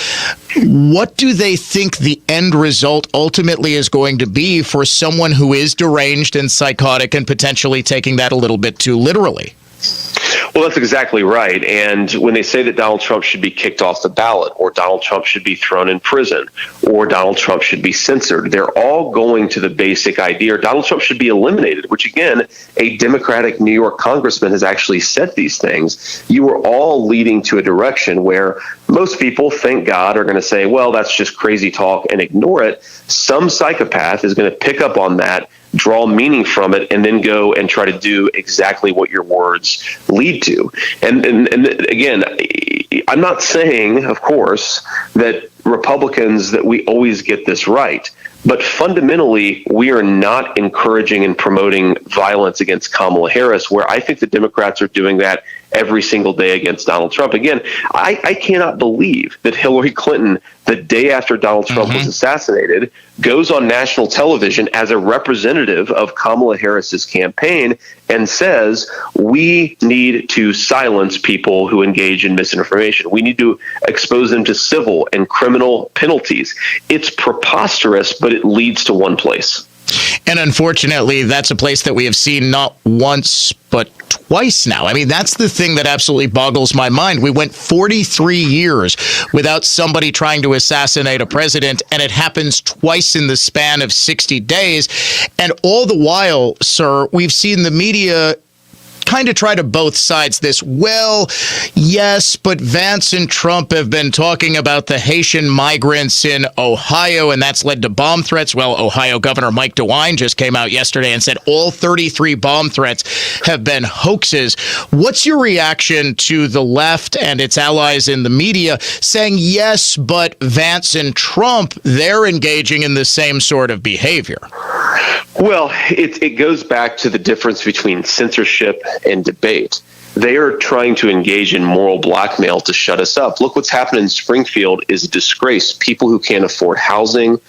S4: What do they think the end result ultimately is going to be for someone who is deranged and psychotic and potentially taking that a little bit too literally?
S18: Well, that's exactly right. And when they say that Donald Trump should be kicked off the ballot, or Donald Trump should be thrown in prison, or Donald Trump should be censored, they're all going to the basic idea, or Donald Trump should be eliminated, which, again, a Democratic New York congressman has actually said these things. You are all leading to a direction where most people, thank God, are going to say, well, that's just crazy talk and ignore it. Some psychopath is going to pick up on that, draw meaning from it, and then go and try to do exactly what your words lead to. And again, I'm not saying, of course, that Republicans, that we always get this right. But fundamentally, we are not encouraging and promoting violence against Kamala Harris, where I think the Democrats are doing that every single day against Donald Trump. Again, I cannot believe that Hillary Clinton, the day after Donald Trump was assassinated, goes on national television as a representative of Kamala Harris's campaign and says, we need to silence people who engage in misinformation. We need to expose them to civil and criminal penalties. It's preposterous, but it leads to one place.
S4: And unfortunately, that's a place that we have seen not once, but twice now. I mean, that's the thing that absolutely boggles my mind. We went 43 years without somebody trying to assassinate a president, and it happens twice in the span of 60 days. And all the while, sir, we've seen the media kind of try to both sides this. Well, yes, but Vance and Trump have been talking about the Haitian migrants in Ohio, and that's led to bomb threats. Well, Ohio Governor Mike DeWine just came out yesterday and said all 33 bomb threats have been hoaxes. What's your reaction to the left and its allies in the media saying, yes, but Vance and Trump, they're engaging in the same sort of behavior?
S18: Well, it goes back to the difference between censorship and debate. They are trying to engage in moral blackmail to shut us up. Look, what's happened in Springfield is a disgrace. People who can't afford housing,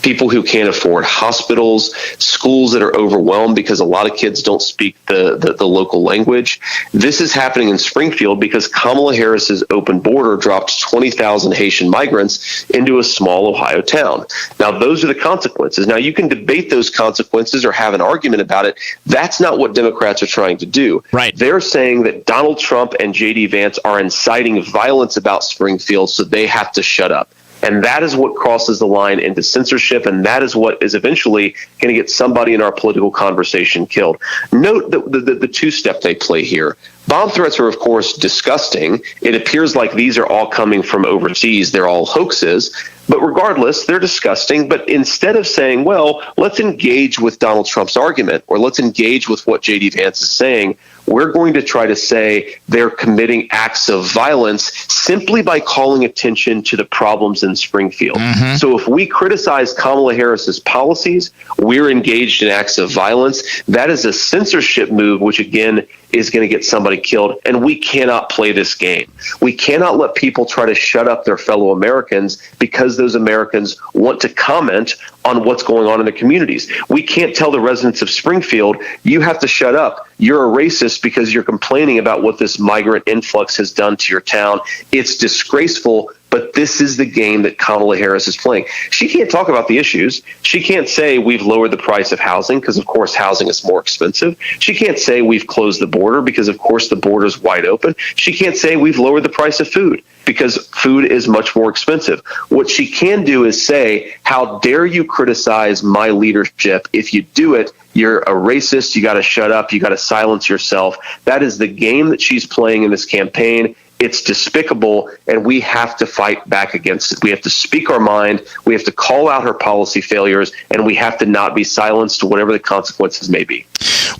S18: people who can't afford hospitals, schools that are overwhelmed because a lot of kids don't speak the local language. This is happening in Springfield because Kamala Harris's open border dropped 20,000 Haitian migrants into a small Ohio town. Now, those are the consequences. Now, you can debate those consequences or have an argument about it. That's not what Democrats are trying to do.
S4: Right.
S18: They're saying that Donald Trump and JD Vance are inciting violence about Springfield, so they have to shut up. And that is what crosses the line into censorship, and that is what is eventually going to get somebody in our political conversation killed. Note the two-step they play here. Bomb threats are, of course, disgusting. It appears like these are all coming from overseas. They're all hoaxes. But regardless, they're disgusting. But instead of saying, well, let's engage with Donald Trump's argument, or let's engage with what JD Vance is saying, we're going to try to say they're committing acts of violence simply by calling attention to the problems in Springfield. So if we criticize Kamala Harris's policies, we're engaged in acts of violence. That is a censorship move, which, again, is going to get somebody killed. And we cannot play this game. We cannot let people try to shut up their fellow Americans because those Americans want to comment on what's going on in their communities. We can't tell the residents of Springfield, you have to shut up. You're a racist because you're complaining about what this migrant influx has done to your town. It's disgraceful. But this is the game that Kamala Harris is playing. She can't talk about the issues. She can't say we've lowered the price of housing because, of course, housing is more expensive. She can't say we've closed the border because, of course, the border is wide open. She can't say we've lowered the price of food because food is much more expensive. What she can do is say, how dare you criticize my leadership? If you do it, you're a racist. You got to shut up. You got to silence yourself. That is the game that she's playing in this campaign. It's despicable, and we have to fight back against it. We have to speak our mind. We have to call out her policy failures, and we have to not be silenced, whatever the consequences may be.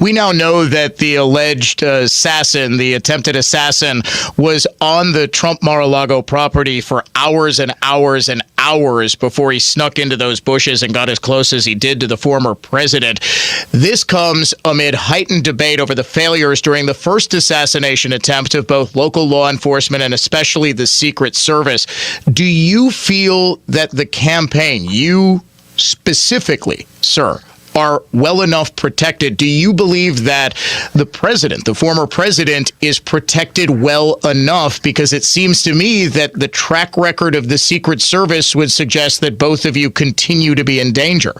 S4: We now know that the alleged assassin, the attempted assassin, was on the Trump Mar-a-Lago property for hours and hours and hours before he snuck into those bushes and got as close as he did to the former president. This comes amid heightened debate over the failures during the first assassination attempt of both local law enforcement and especially the Secret Service. Do you feel that the campaign, you specifically, sir, are well enough protected? Do you believe that the president, the former president, is protected well enough? Because it seems to me that the track record of the Secret Service would suggest that both of you continue to be in danger.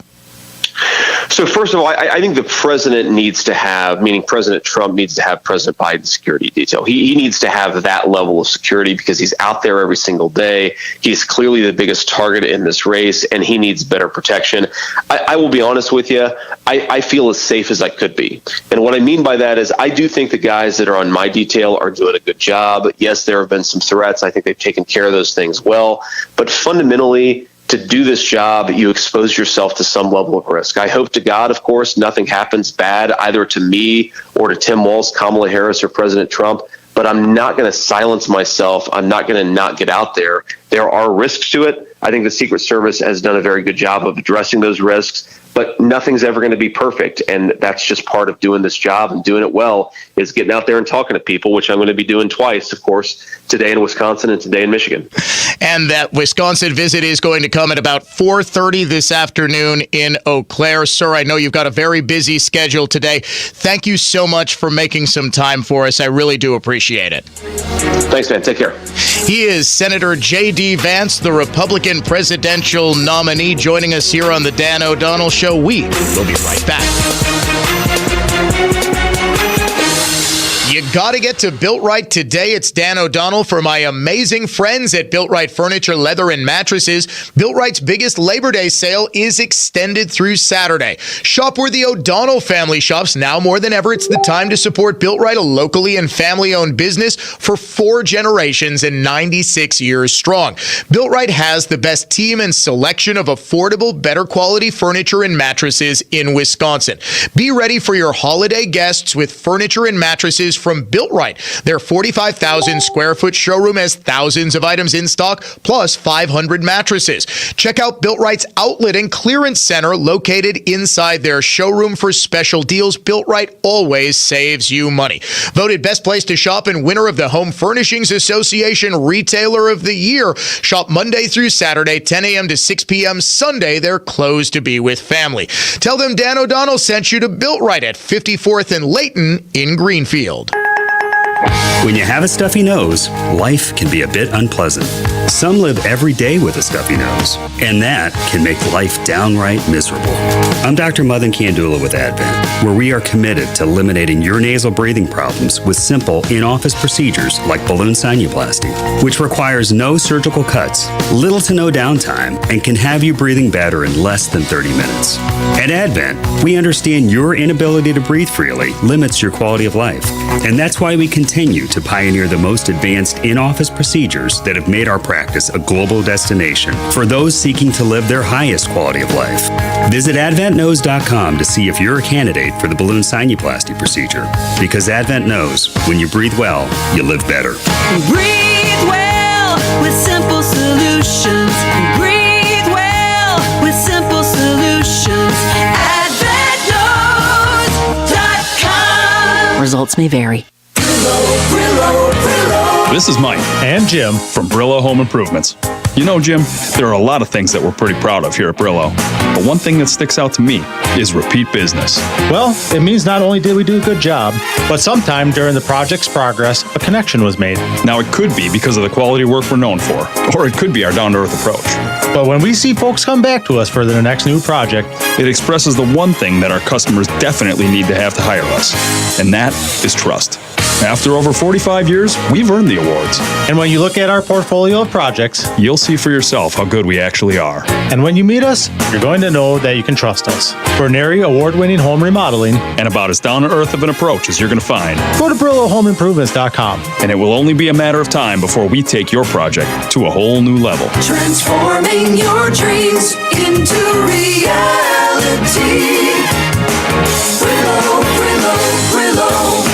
S18: So first of all, I think the president needs to have, meaning President Trump needs to have President Biden's security detail. He needs to have that level of security because he's out there every single day. He's clearly the biggest target in this race, and he needs better protection. I will be honest with you. I feel as safe as I could be. And what I mean by that is I do think the guys that are on my detail are doing a good job. Yes, there have been some threats. I think they've taken care of those things well. But fundamentally, to do this job, you expose yourself to some level of risk. I hope to God, of course, nothing happens bad either to me or to Tim Walz, Kamala Harris, or President Trump, but I'm not going to silence myself. I'm not going to not get out there. There are risks to it. I think the Secret Service has done a very good job of addressing those risks, but nothing's ever going to be perfect. And that's just part of doing this job, and doing it well is getting out there and talking to people, which I'm going to be doing twice, of course, today in Wisconsin and today in Michigan.
S4: And that Wisconsin visit is going to come at about 4:30 this afternoon in Eau Claire. Sir, I know you've got a very busy schedule today. Thank you so much for making some time for us. I really do appreciate it.
S18: Thanks, man. Take care.
S4: He is Senator JD Vance, the Republican presidential nominee, joining us here on the Dan O'Donnell Show. We will be right back. You got to get to Built Right today. It's Dan O'Donnell for my amazing friends at Built Right Furniture, Leather, and Mattresses. Built Right's biggest Labor Day sale is extended through Saturday. Shop where the O'Donnell family shops. Now more than ever, it's the time to support Built Right, a locally and family-owned business for 4 generations and 96 years strong. Built Right has the best team and selection of affordable, better quality furniture and mattresses in Wisconsin. Be ready for your holiday guests with furniture and mattresses from Built Right. Their 45,000 square foot showroom has thousands of items in stock, plus 500 mattresses. Check out Built Right's outlet and clearance center located inside their showroom for special deals. Built Right always saves you money. Voted best place to shop and winner of the Home Furnishings Association Retailer of the Year. Shop Monday through Saturday, 10 a.m. to 6 p.m. Sunday, they're closed to be with family. Tell them Dan O'Donnell sent you to Built Right at 54th and Layton in Greenfield.
S2: When you have a stuffy nose, life can be a bit unpleasant. Some live every day with a stuffy nose, and that can make life downright miserable. I'm Dr. Madan Kandula with Advent, where we are committed to eliminating your nasal breathing problems with simple in-office procedures like balloon sinuplasty, which requires no surgical cuts, little to no downtime, and can have you breathing better in less than 30 minutes. At Advent, we understand your inability to breathe freely limits your quality of life, and that's why we continue to pioneer the most advanced in-office procedures that have made our practice a global destination for those seeking to live their highest quality of life. Visit AdventKnows.com to see if you're a candidate for the balloon sinuplasty procedure, because Advent knows when you breathe well, you live better.
S16: Breathe well with simple solutions. Breathe well with simple solutions. AdventKnows.com.
S1: Results may vary.
S7: This is Mike and Jim from Brillo Home Improvements. You know, Jim, there are a lot of things that we're pretty proud of here at Brillo. But one thing that sticks out to me is repeat business.
S8: Well, it means not only did we do a good job, but sometime during the project's progress, a connection was made.
S7: Now, it could be because of the quality work we're known for, or it could be our down-to-earth approach.
S8: But when we see folks come back to us for their next new project,
S7: it expresses the one thing that our customers definitely need to have to hire us, and that is trust. After over 45 years, we've earned the awards.
S8: And when you look at our portfolio of projects,
S7: you'll see for yourself how good we actually are.
S8: And when you meet us, you're going to know that you can trust us. For NARI award-winning home remodeling
S7: and about as down-to-earth of an approach as you're going to find,
S8: go to BrilloHomeImprovements.com.
S7: And it will only be a matter of time before we take your project to a whole new level.
S16: Transforming your dreams into reality. Brillo, Brillo, Brillo.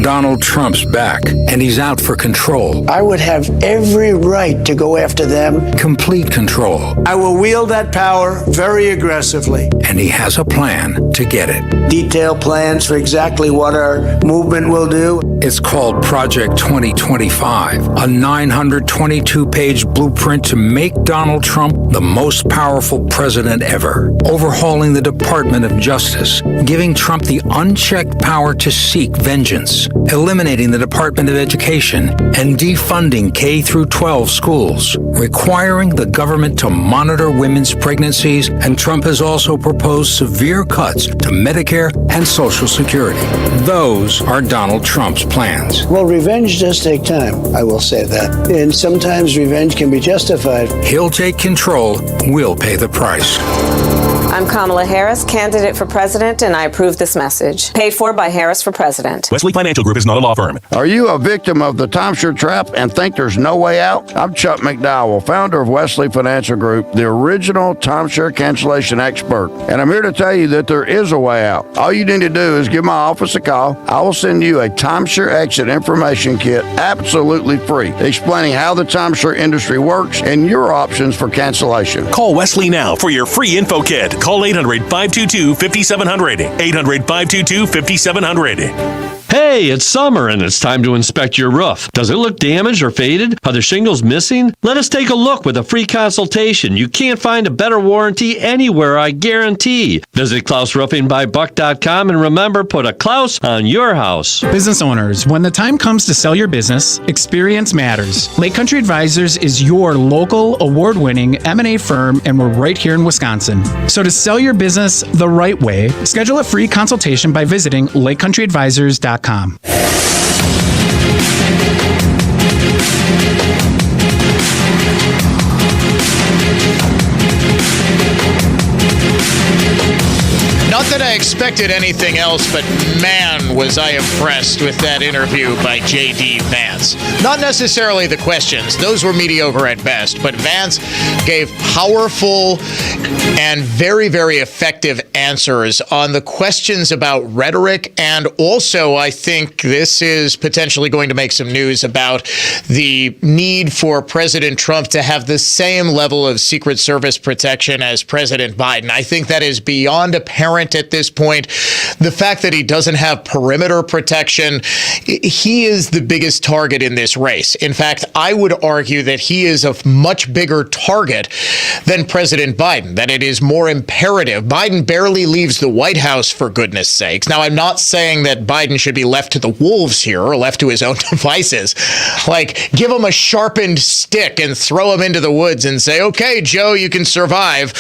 S9: Donald Trump's back, and he's out for control.
S10: I would have every right to go after them.
S9: Complete control.
S10: I will wield that power very aggressively.
S9: And he has a plan to get it.
S10: Detailed plans for exactly what our movement will do.
S9: It's called Project 2025, a 922-page blueprint to make Donald Trump the most powerful president ever, overhauling the Department of Justice, giving Trump the unchecked power to seek vengeance, eliminating the Department of Education, and defunding K-12 schools, requiring the government to monitor women's pregnancies, and Trump has also proposed severe cuts to Medicare and Social Security. Those are Donald Trump's plans.
S10: Well, revenge does take time, I will say that. And sometimes revenge can be justified.
S9: He'll take control, we'll pay the price.
S11: I'm Kamala Harris, candidate for president, and I approve this message. Paid for by Harris for president.
S13: Wesley Financial Group is not a law firm.
S27: Are you a victim of the timeshare trap and think there's no way out? I'm Chuck McDowell, founder of Wesley Financial Group, the original timeshare cancellation expert. And I'm here to tell you that there is a way out. All you need to do is give my office a call. I will send you a timeshare exit information kit absolutely free, explaining how the timeshare industry works and your options for cancellation.
S13: Call Wesley now for your free info kit. Call 800-522-5700. 800-522-5700.
S28: Hey, it's summer and it's time to inspect your roof. Does it look damaged or faded? Are the shingles missing? Let us take a look with a free consultation. You can't find a better warranty anywhere, I guarantee. Visit KlausRoofingByBuck.com and remember, put a Klaus on your house.
S29: Business owners, when the time comes to sell your business, experience matters. Lake Country Advisors is your local award-winning M&A firm, and we're right here in Wisconsin. So to sell your business the right way, schedule a free consultation by visiting LakeCountryAdvisors.com.
S4: Not that I expected anything else, but man, was I impressed with that interview by JD Vance. Not necessarily the questions. Those were mediocre at best, but Vance gave powerful and very, very effective answers on the questions about rhetoric. And also, I think this is potentially going to make some news about the need for President Trump to have the same level of Secret Service protection as President Biden. I think that is beyond apparent at this point. The fact that he doesn't have perimeter protection, he is the biggest target in this race. In fact, I would argue that he is a much bigger target than President Biden, that it is more imperative. Biden barely leaves the White House, for goodness sakes. Now, I'm not saying that Biden should be left to the wolves here or left to his own devices. Like, give him a sharpened stick and throw him into the woods and say, okay, Joe, you can survive.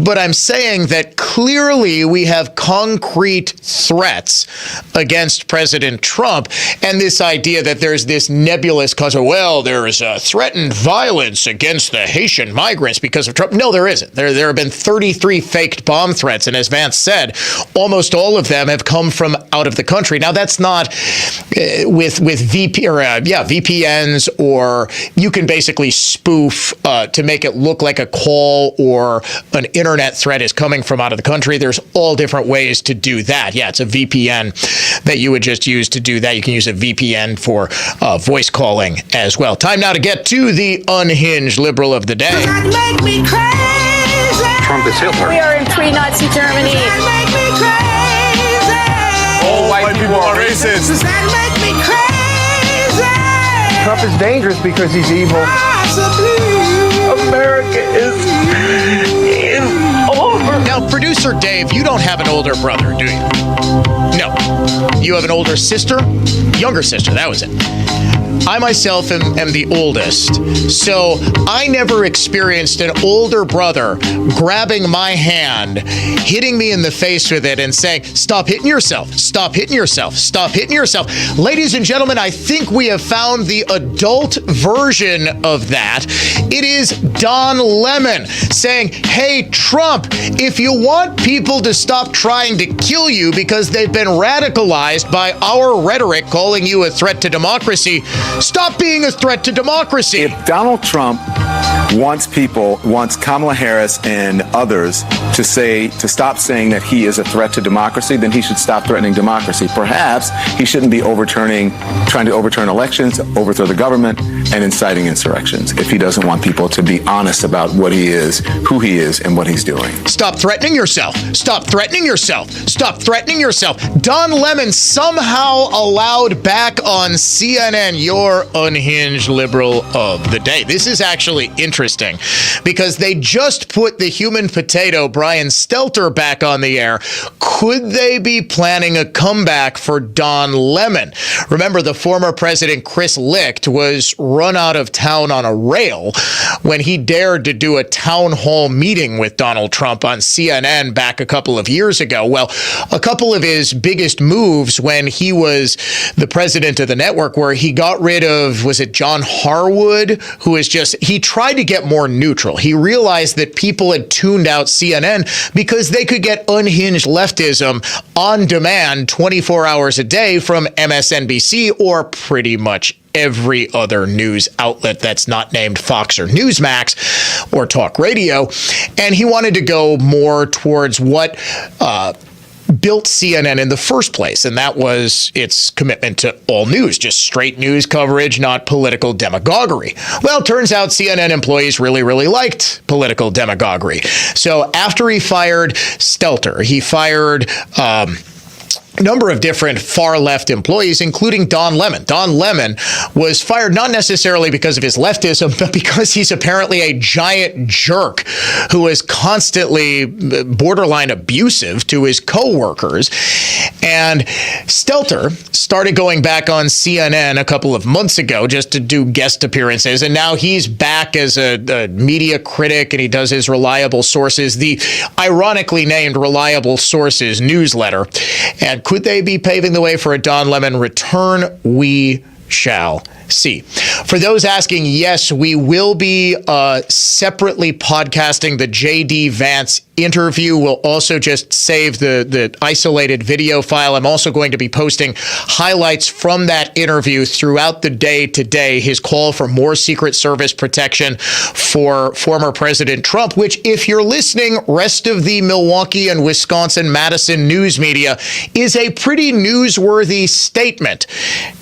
S4: But I'm saying that clearly we have concrete threats against President Trump, and this idea that there's this nebulous cause of, well, there is a threatened violence against the Haitian migrants because of Trump. No, there isn't. There have been 33 faked bomb threats, and as Vance said, almost all of them have come from out of the country. Now, that's not with VPNs, or you can basically spoof to make it look like a call or an internet threat is coming from out of the country. There's all different ways to do that. Yeah, it's a VPN that you would just use to do that. You can use a VPN for voice calling as well. Time now to get to the unhinged liberal of the day.
S16: Make me crazy.
S9: Trump is Hitler.
S11: We are in pre-Nazi Germany.
S16: Make me crazy.
S9: All white people are racist.
S16: Does that make me crazy?
S12: Trump is dangerous because he's evil. America is over.
S4: Now, producer Dave, you don't have an older brother, do you? No. You have an older sister? Younger sister, that was it. I myself am the oldest, so I never experienced an older brother grabbing my hand, hitting me in the face with it and saying, stop hitting yourself, stop hitting yourself, stop hitting yourself. Ladies and gentlemen, I think we have found the adult version of that. It is Don Lemon saying, hey, Trump, if you want people to stop trying to kill you because they've been radicalized by our rhetoric calling you a threat to democracy, stop being a threat to democracy.
S14: If Donald Trump wants Kamala Harris and others to stop saying that he is a threat to democracy, then he should stop threatening democracy. Perhaps he shouldn't be trying to overturn elections, overthrow the government, and inciting insurrections if he doesn't want people to be honest about what he is, who he is, and what he's doing.
S4: Stop threatening yourself. Stop threatening yourself. Stop threatening yourself. Don Lemon somehow allowed back on CNN, your unhinged liberal of the day. This is actually interesting because they just put the human potato, Brian Stelter, back on the air. Could they be planning a comeback for Don Lemon? Remember, the former president, Chris Licht, was run out of town on a rail when he dared to do a town hall meeting with Donald Trump on CNN back a couple of years ago. Well, a couple of his biggest moves when he was the president of the network, where he got rid of, was it John Harwood, who is he tried to get more neutral. He realized that people had tuned out CNN because they could get unhinged leftism on demand 24 hours a day from MSNBC or pretty much every other news outlet that's not named Fox or Newsmax or talk radio. And he wanted to go more towards what built CNN in the first place, and that was its commitment to all news, just straight news coverage, not political demagoguery. Well, turns out CNN employees really, really liked political demagoguery. So after he fired Stelter, he fired number of different far-left employees, including Don Lemon. Don Lemon was fired not necessarily because of his leftism, but because he's apparently a giant jerk who is constantly borderline abusive to his co-workers. And Stelter started going back on CNN a couple of months ago just to do guest appearances, and now he's back as a media critic, and he does his Reliable Sources, the ironically named Reliable Sources newsletter. And could they be paving the way for a Don Lemon return? We shall see. For those asking, yes, we will be separately podcasting the JD Vance interview. We'll also just save the isolated video file. I'm also going to be posting highlights from that interview throughout the day today. His call for more Secret Service protection for former President Trump, which, if you're listening, rest of the Milwaukee and Wisconsin Madison news media, is a pretty newsworthy statement.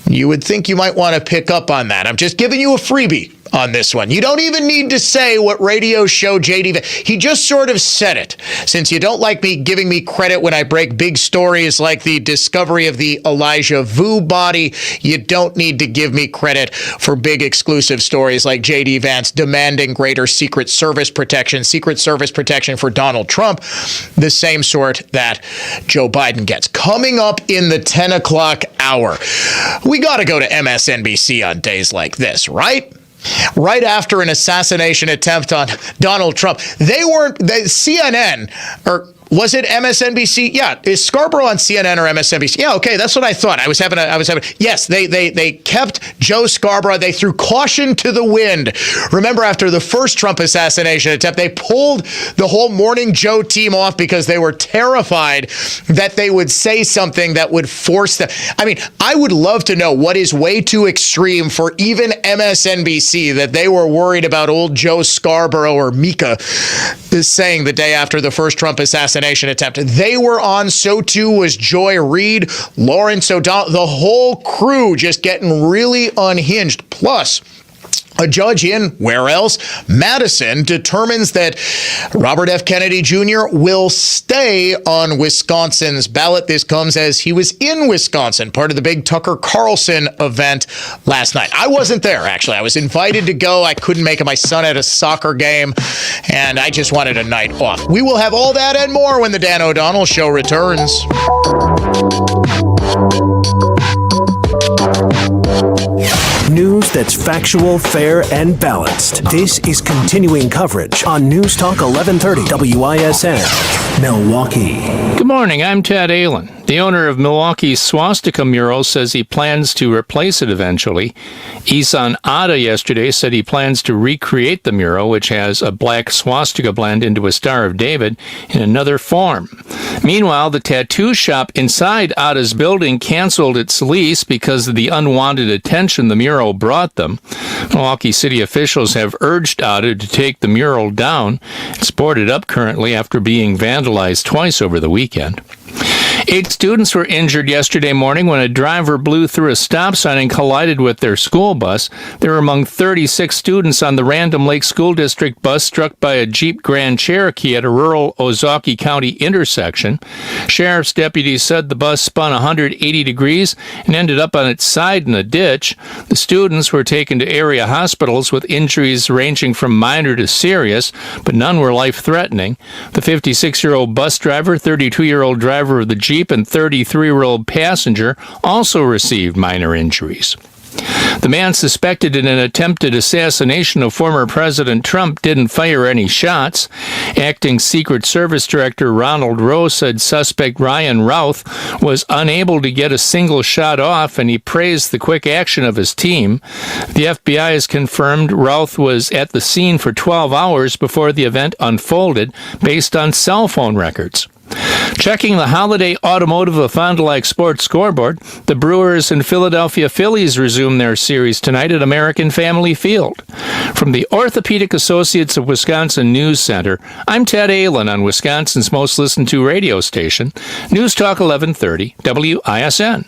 S4: You would think you might want to pick up on that. I'm just giving you a freebie on this one. You don't even need to say what radio show JD. He just sort of said it. Since you don't like me giving me credit when I break big stories like the discovery of the Elijah Vu body, you don't need to give me credit for big exclusive stories like JD Vance demanding greater Secret Service protection for Donald Trump, the same sort that Joe Biden gets. Coming up in the 10 o'clock hour, we got to go to MSNBC on days like this, right? Right after an assassination attempt on Donald Trump. CNN, or was it MSNBC? Yeah, is Scarborough on CNN or MSNBC? Yeah, okay, that's what I thought. Yes, they kept Joe Scarborough. They threw caution to the wind. Remember, after the first Trump assassination attempt, they pulled the whole Morning Joe team off because they were terrified that they would say something that would force them. I mean, I would love to know what is way too extreme for even MSNBC that they were worried about old Joe Scarborough or Mika saying the day after the first Trump assassination attempt. They were on, so too was Joy Reid, Lawrence O'Donnell, the whole crew just getting really unhinged. Plus, A judge in, where else? Madison determines that Robert F. Kennedy Jr. will stay on Wisconsin's ballot. This comes as he was in Wisconsin, part of the big Tucker Carlson event last night. I wasn't there, actually. I was invited to go. I couldn't make it. My son had a soccer game, and I just wanted a night off. We will have all that and more when the Dan O'Donnell Show returns.
S15: News that's factual, fair, and balanced. This is continuing coverage on News Talk 1130 WISN, Milwaukee.
S17: Good morning, I'm Ted Allen. The owner of Milwaukee's swastika mural says he plans to replace it eventually. Isan Ada yesterday said he plans to recreate the mural, which has a black swastika blend into a Star of David, in another form. Meanwhile, the tattoo shop inside Ada's building canceled its lease because of the unwanted attention the mural brought them. Milwaukee city officials have urged Ada to take the mural down. It's boarded up currently after being vandalized twice over the weekend. 8 students were injured yesterday morning when a driver blew through a stop sign and collided with their school bus. They were among 36 students on the Random Lake School District bus struck by a Jeep Grand Cherokee at a rural Ozaukee County intersection. Sheriff's deputies said the bus spun 180 degrees and ended up on its side in a ditch. The students were taken to area hospitals with injuries ranging from minor to serious, but none were life-threatening. The 56-year-old bus driver, 32-year-old driver of the Jeep, and 33-year-old passenger also received minor injuries. The man suspected in an attempted assassination of former President Trump didn't fire any shots. Acting Secret Service Director Ronald Rowe said suspect Ryan Routh was unable to get a single shot off, and he praised the quick action of his team. The FBI has confirmed Routh was at the scene for 12 hours before the event unfolded, based on cell phone records. Checking the holiday automotive of Fond du Lac Sports scoreboard, the Brewers and Philadelphia Phillies resume their series tonight at American Family Field. From the Orthopedic Associates of Wisconsin News Center, I'm Ted Allen on Wisconsin's most listened to radio station, News Talk 1130 WISN.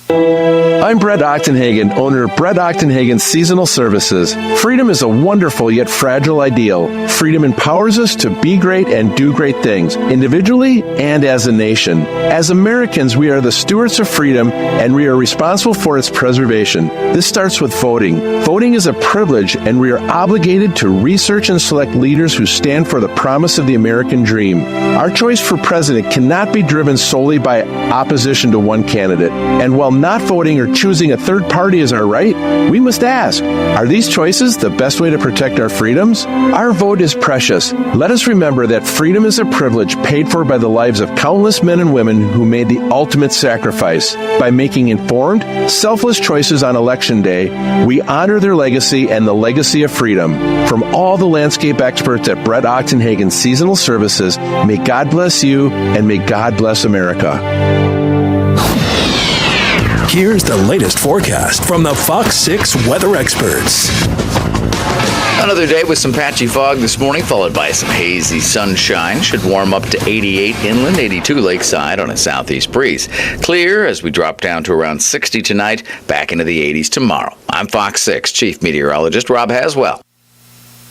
S19: I'm Brett Ochtenhagen, owner of Brett Ochtenhagen Seasonal Services. Freedom is a wonderful yet fragile ideal. Freedom empowers us to be great and do great things, individually and as a nation. As Americans, we are the stewards of freedom, and we are responsible for its preservation. This starts with voting. Voting is a privilege, and we are obligated to research and select leaders who stand for the promise of the American dream. Our choice for president cannot be driven solely by opposition to one candidate. And while not voting or choosing a third party is our right, we must ask, are these choices the best way to protect our freedoms? Our vote is precious. Let us remember that freedom is a privilege paid for by the lives of countless men and women who made the ultimate sacrifice. By making informed, selfless choices on Election Day, we honor their legacy and the legacy of freedom. From all the landscape experts at Brett Ochtenhagen Seasonal Services, may God bless you and may God bless America.
S15: Here's the latest forecast from the Fox 6 weather experts.
S20: Another day with some patchy fog this morning, followed by some hazy sunshine. Should warm up to 88 inland, 82 lakeside on a southeast breeze. Clear as we drop down to around 60 tonight, back into the 80s tomorrow. I'm Fox 6 Chief Meteorologist Rob Haswell.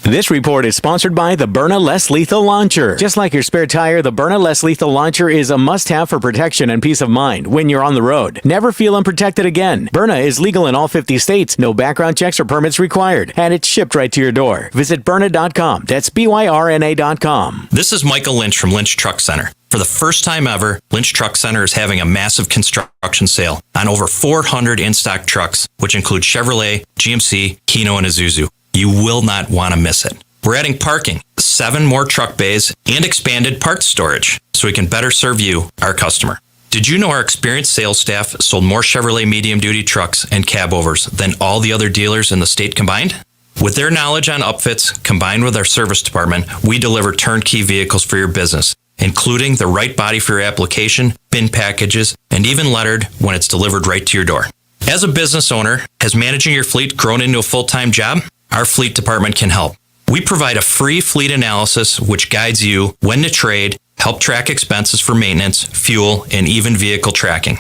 S21: This report is sponsored by the Byrna Less Lethal Launcher. Just like your spare tire, the Byrna Less Lethal Launcher is a must-have for protection and peace of mind when you're on the road. Never feel unprotected again. Byrna is legal in all 50 states, no background checks or permits required, and it's shipped right to your door. Visit Byrna.com. That's BYRNA.com.
S22: This is Michael Lynch from Lynch Truck Center. For the first time ever, Lynch Truck Center is having a massive construction sale on over 400 in-stock trucks, which include Chevrolet, GMC, Hino, and Isuzu. You will not want to miss it. We're adding parking, 7 more truck bays, and expanded parts storage so we can better serve you, our customer. Did you know our experienced sales staff sold more Chevrolet medium-duty trucks and cab-overs than all the other dealers in the state combined? With their knowledge on upfits, combined with our service department, we deliver turnkey vehicles for your business, including the right body for your application, bin packages, and even lettered when it's delivered right to your door. As a business owner, has managing your fleet grown into a full-time job? Our fleet department can help. We provide a free fleet analysis which guides you when to trade, help track expenses for maintenance, fuel, and even vehicle tracking.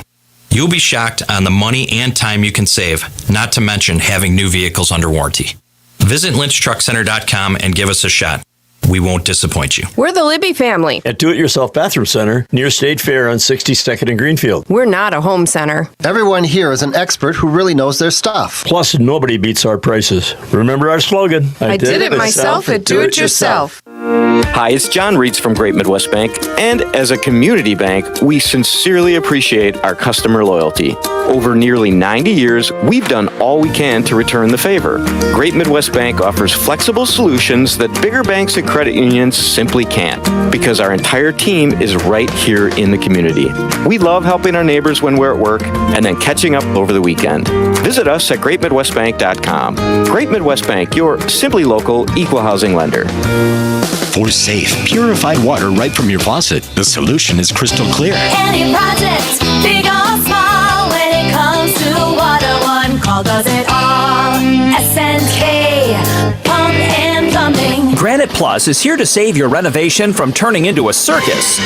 S22: You'll be shocked on the money and time you can save, not to mention having new vehicles under warranty. Visit lynchtruckcenter.com and give us a shot. We won't disappoint you.
S2: We're the Libby family.
S28: At Do-It-Yourself Bathroom Center near State Fair on 62nd and Greenfield.
S2: We're not a home center.
S3: Everyone here is an expert who really knows their stuff.
S28: Plus, nobody beats our prices. Remember our slogan,
S2: I did it myself at Do-It-Yourself.
S5: Hi, it's John Reitz from Great Midwest Bank, and as a community bank, we sincerely appreciate our customer loyalty. Over nearly 90 years, we've done all we can to return the favor. Great Midwest Bank offers flexible solutions that bigger banks and credit unions simply can't, because our entire team is right here in the community. We love helping our neighbors when we're at work and then catching up over the weekend. Visit us at greatmidwestbank.com. Great Midwest Bank, your simply local equal housing lender.
S6: For safe, purified water right from your faucet, the solution is crystal clear.
S16: Any project, big or small, when it comes to water, one call does it all. SNK, pump and plumbing.
S18: Granite Plus is here to save your renovation from turning into a circus.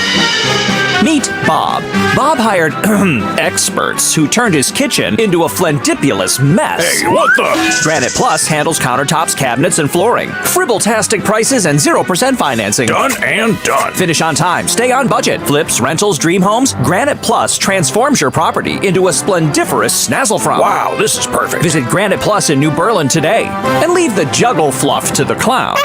S18: Meet Bob. Bob hired experts who turned his kitchen into a flendipulous mess.
S13: Hey, what the?
S18: Granite Plus handles countertops, cabinets, and flooring. Fribble-tastic prices and 0% financing.
S13: Done and done.
S18: Finish on time. Stay on budget. Flips, rentals, dream homes. Granite Plus transforms your property into a splendiferous snazzle-from.
S13: Wow, this is perfect.
S18: Visit Granite Plus in New Berlin today and leave the juggle fluff to the clowns.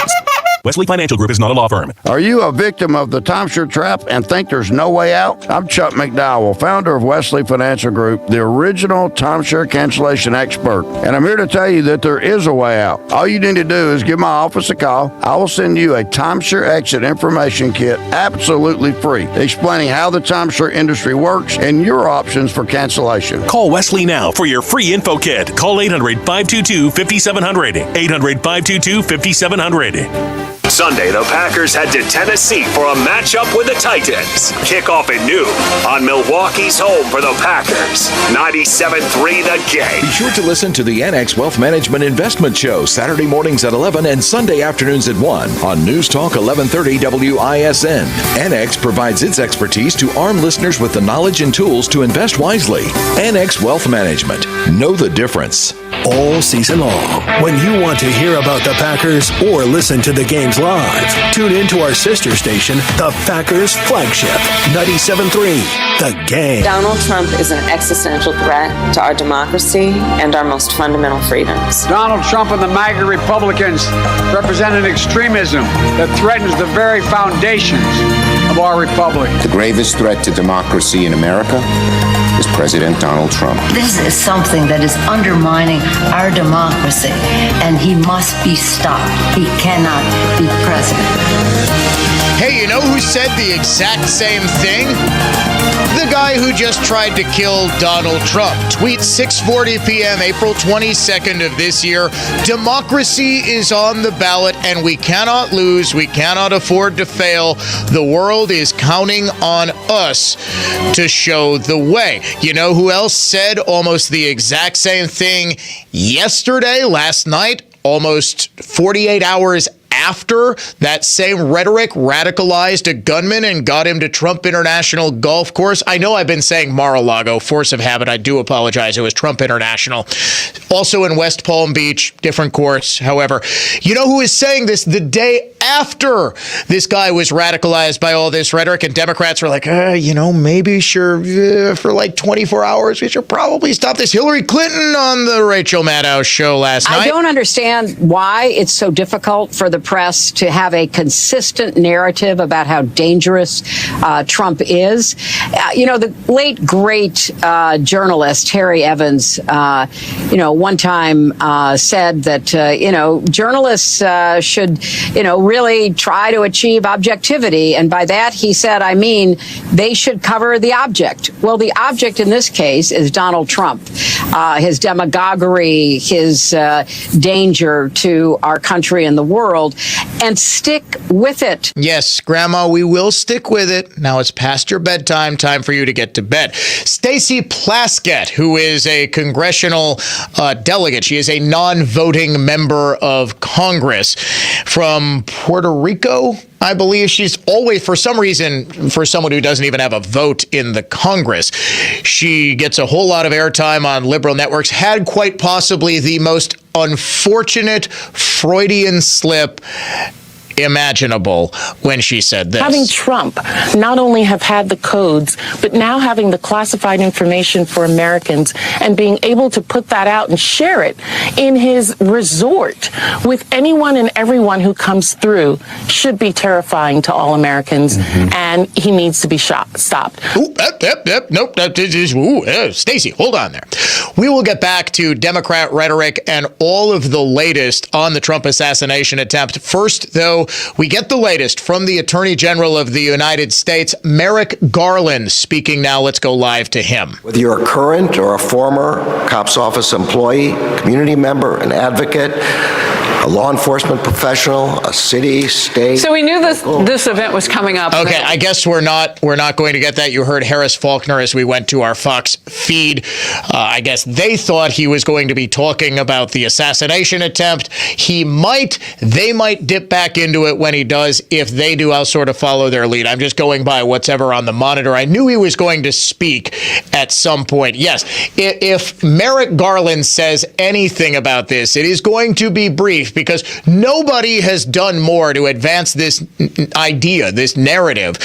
S13: Wesley Financial Group is not a law firm.
S27: Are you a victim of the timeshare trap and think there's no way out? I'm Chuck McDowell, founder of Wesley Financial Group, the original timeshare cancellation expert. And I'm here to tell you that there is a way out. All you need to do is give my office a call. I will send you a timeshare exit information kit absolutely free, explaining how the timeshare industry works and your options for cancellation.
S13: Call Wesley now for your free info kit. Call 800-522-5700. 800-522-5700.
S23: Sunday, the Packers head to Tennessee for a matchup with the Titans. Kickoff at noon on Milwaukee's home for the Packers. 97.3 The Game.
S24: Be sure to listen to the NX Wealth Management Investment Show Saturday mornings at 11 and Sunday afternoons at 1 on News Talk 1130 WISN. NX provides its expertise to arm listeners with the knowledge and tools to invest wisely. NX Wealth Management. Know the difference.
S15: All season long, when you want to hear about the Packers or listen to the games live, tune in to our sister station, the Packers flagship, 97.3 The Game.
S11: Donald Trump is an existential threat to our democracy and our most fundamental freedoms.
S25: Donald Trump and the MAGA Republicans represent an extremism that threatens the very foundations of our republic.
S26: The gravest threat to democracy in America is President Donald Trump.
S30: This is something that is undermining our democracy, and he must be stopped. He cannot be president.
S4: Hey, you know who said the exact same thing? The guy who just tried to kill Donald Trump. Tweet 6:40 p.m. April 22nd of this year. Democracy is on the ballot and we cannot lose. We cannot afford to fail. The world is counting on us to show the way. You know who else said almost the exact same thing yesterday, last night, almost 48 hours after that same Rhetoric radicalized a gunman and got him to Trump International Golf Course? I know I've been saying Mar-a-Lago, force of habit. I do apologize. It was Trump International. Also in West Palm Beach, different course. However, you know who is saying this the day after this guy was radicalized by all this rhetoric, and Democrats were like, maybe for like 24 hours, we should probably stop this. Hillary Clinton on the Rachel Maddow show last night.
S31: I don't understand why it's so difficult for the press to have a consistent narrative about how dangerous Trump is. The late, great journalist Harry Evans, one time said that, journalists should, really try to achieve objectivity. And by that, he said, they should cover the object. Well, the object in this case is Donald Trump, his demagoguery, his danger to our country and the world, and stick with it.
S4: Yes, Grandma, we will stick with it. Now it's past your bedtime, time for you to get to bed. Stacey Plaskett, who is a congressional delegate, she is a non-voting member of Congress from Puerto Rico, I believe she's always, for some reason, for someone who doesn't even have a vote in the Congress, she gets a whole lot of airtime on liberal networks, had quite possibly the most unfortunate Freudian slip imaginable when she said this.
S1: Having Trump not only have had the codes, but now having the classified information for Americans and being able to put that out and share it in his resort with anyone and everyone who comes through should be terrifying to all Americans, and he needs to be stopped.
S4: Nope. Stacey, hold on there. We will get back to Democrat rhetoric and all of the latest on the Trump assassination attempt. First, though, we get the latest from the Attorney General of the United States, Merrick Garland, speaking now. Let's go live to him.
S7: Whether you're a current or a former COPS office employee, community member, an advocate, a law enforcement professional, a city, state.
S31: So we knew this event was coming up.
S4: Okay, I guess we're not going to get that. You heard Harris Faulkner as we went to our Fox feed. I guess they thought he was going to be talking about the assassination attempt. They might dip back into it when he does. If they do, I'll sort of follow their lead. I'm just going by what's ever on the monitor. I knew he was going to speak at some point. Yes, if Merrick Garland says anything about this, it is going to be brief, because nobody has done more to advance this idea, this narrative,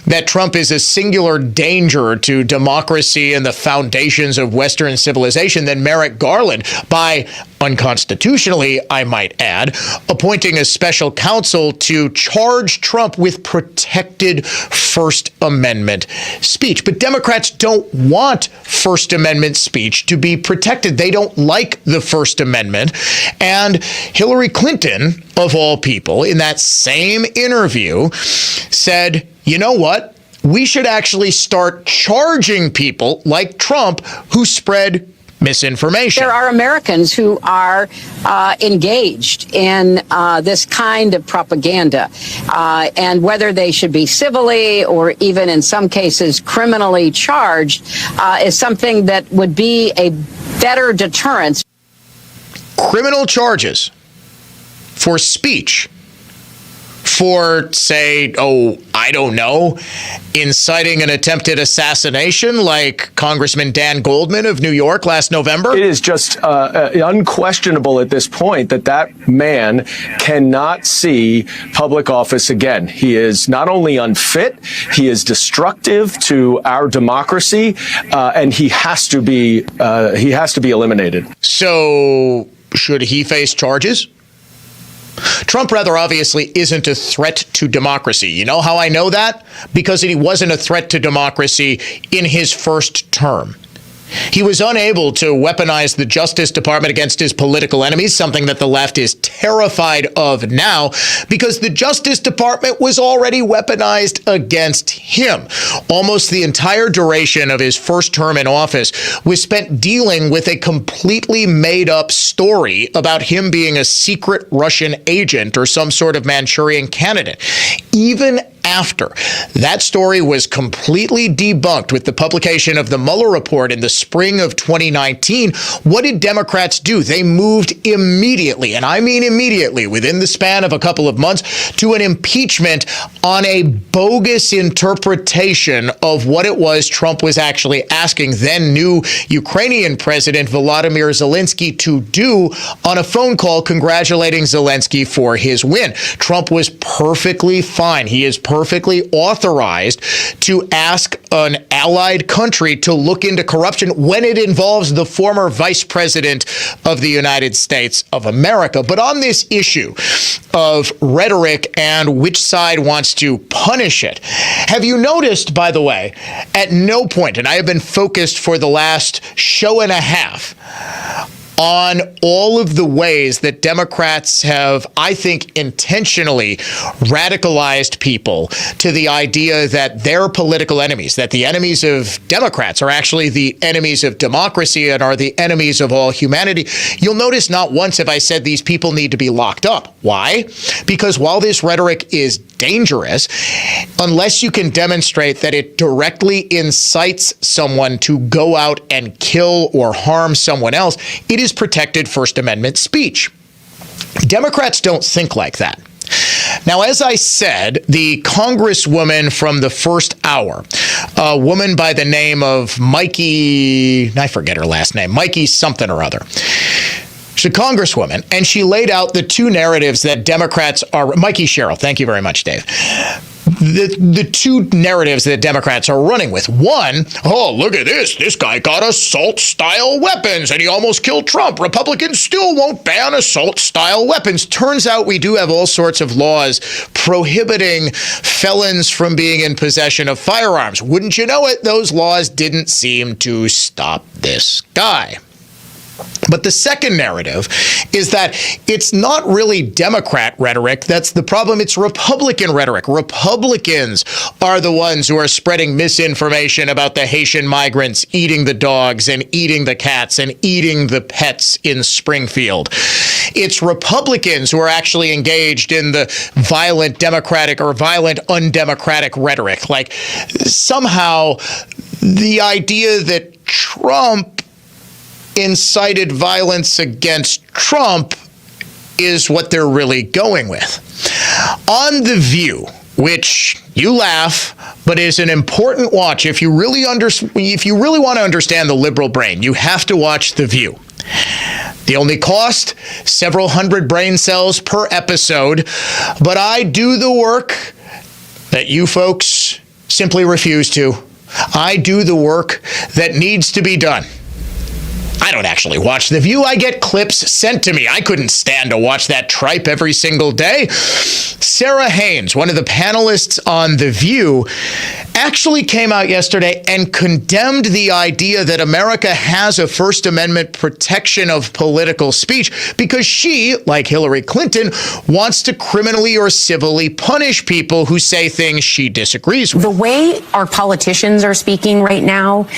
S4: that Trump is a singular danger to democracy and the foundations of Western civilization than Merrick Garland, by unconstitutionally, I might add, appointing a special counsel to charge Trump with protected First Amendment speech. But Democrats don't want First Amendment speech to be protected. They don't like the First Amendment. And Hillary Clinton, of all people, in that same interview said, you know what? We should actually start charging people like Trump who spread misinformation.
S31: There are Americans who are engaged in this kind of propaganda, and whether they should be civilly or even in some cases criminally charged is something that would be a better deterrence.
S4: Criminal charges for speech, for, say, I don't know, inciting an attempted assassination like Congressman Dan Goldman of New York last November?
S8: It is just unquestionable at this point that man cannot see public office again. He is not only unfit, he is destructive to our democracy, and he has to be eliminated. So, should he face charges? Trump, rather obviously, isn't a threat to democracy. You know how I know that? Because he wasn't a threat to democracy in his first term. He was unable to weaponize the Justice Department against his political enemies, something that the left is terrified of now, because the Justice Department was already weaponized against him. Almost the entire duration of his first term in office was spent dealing with a completely made-up story about him being a secret Russian agent or some sort of Manchurian candidate. Even after that story was completely debunked with the publication of the Mueller report in the spring of 2019, what did Democrats do? They moved immediately, and I mean immediately, within the span of a couple of months, to an impeachment on a bogus interpretation of what it was Trump was actually asking then new Ukrainian President Volodymyr Zelensky to do on a phone call congratulating Zelensky for his win. Trump was perfectly fine. He is perfectly authorized to ask an allied country to look into corruption when it involves the former vice president of the United States of America. But on this issue of rhetoric and which side wants to punish it, have you noticed, by the way, at no point, and I have been focused for the last show and a half on all of the ways that Democrats have, I think, intentionally radicalized people to the idea that their political enemies, that the enemies of Democrats are actually the enemies of democracy and are the enemies of all humanity. You'll notice not once have I said these people need to be locked up. Why? Because while this rhetoric is dangerous, unless you can demonstrate that it directly incites someone to go out and kill or harm someone else, it is protected First Amendment speech. Democrats don't think like that.
S4: Now, as I said, the congresswoman from the first hour, a woman by the name of Mikey, I forget her last name, Mikey something or other. She's a congresswoman, and she laid out the two narratives that Democrats are, Mikey Sherrill, thank you very much, Dave. The two narratives that Democrats are running with. One, oh, look at this. This guy got assault-style weapons, and he almost killed Trump. Republicans still won't ban assault-style weapons. Turns out we do have all sorts of laws prohibiting felons from being in possession of firearms. Wouldn't you know it, those laws didn't seem to stop this guy. But the second narrative is that it's not really Democrat rhetoric. That's the problem. It's Republican rhetoric. Republicans are the ones who are spreading misinformation about the Haitian migrants eating the dogs and eating the cats and eating the pets in Springfield. It's Republicans who are actually engaged in the violent Democratic or violent undemocratic rhetoric. Like somehow the idea that Trump incited violence against Trump is what they're really going with. On The View, which you laugh, but is an important watch. If you really want to understand the liberal brain, you have to watch The View. The only cost, several hundred brain cells per episode, but I do the work that you folks simply refuse to. I do the work that needs to be done. I don't actually watch The View. I get clips sent to me. I couldn't stand to watch that tripe every single day. Sarah Haynes, one of the panelists on The View, actually came out yesterday and condemned the idea that America has a First Amendment protection of political speech because she, like Hillary Clinton, wants to criminally or civilly punish people who say things she disagrees with.
S3: The way our politicians are speaking right now,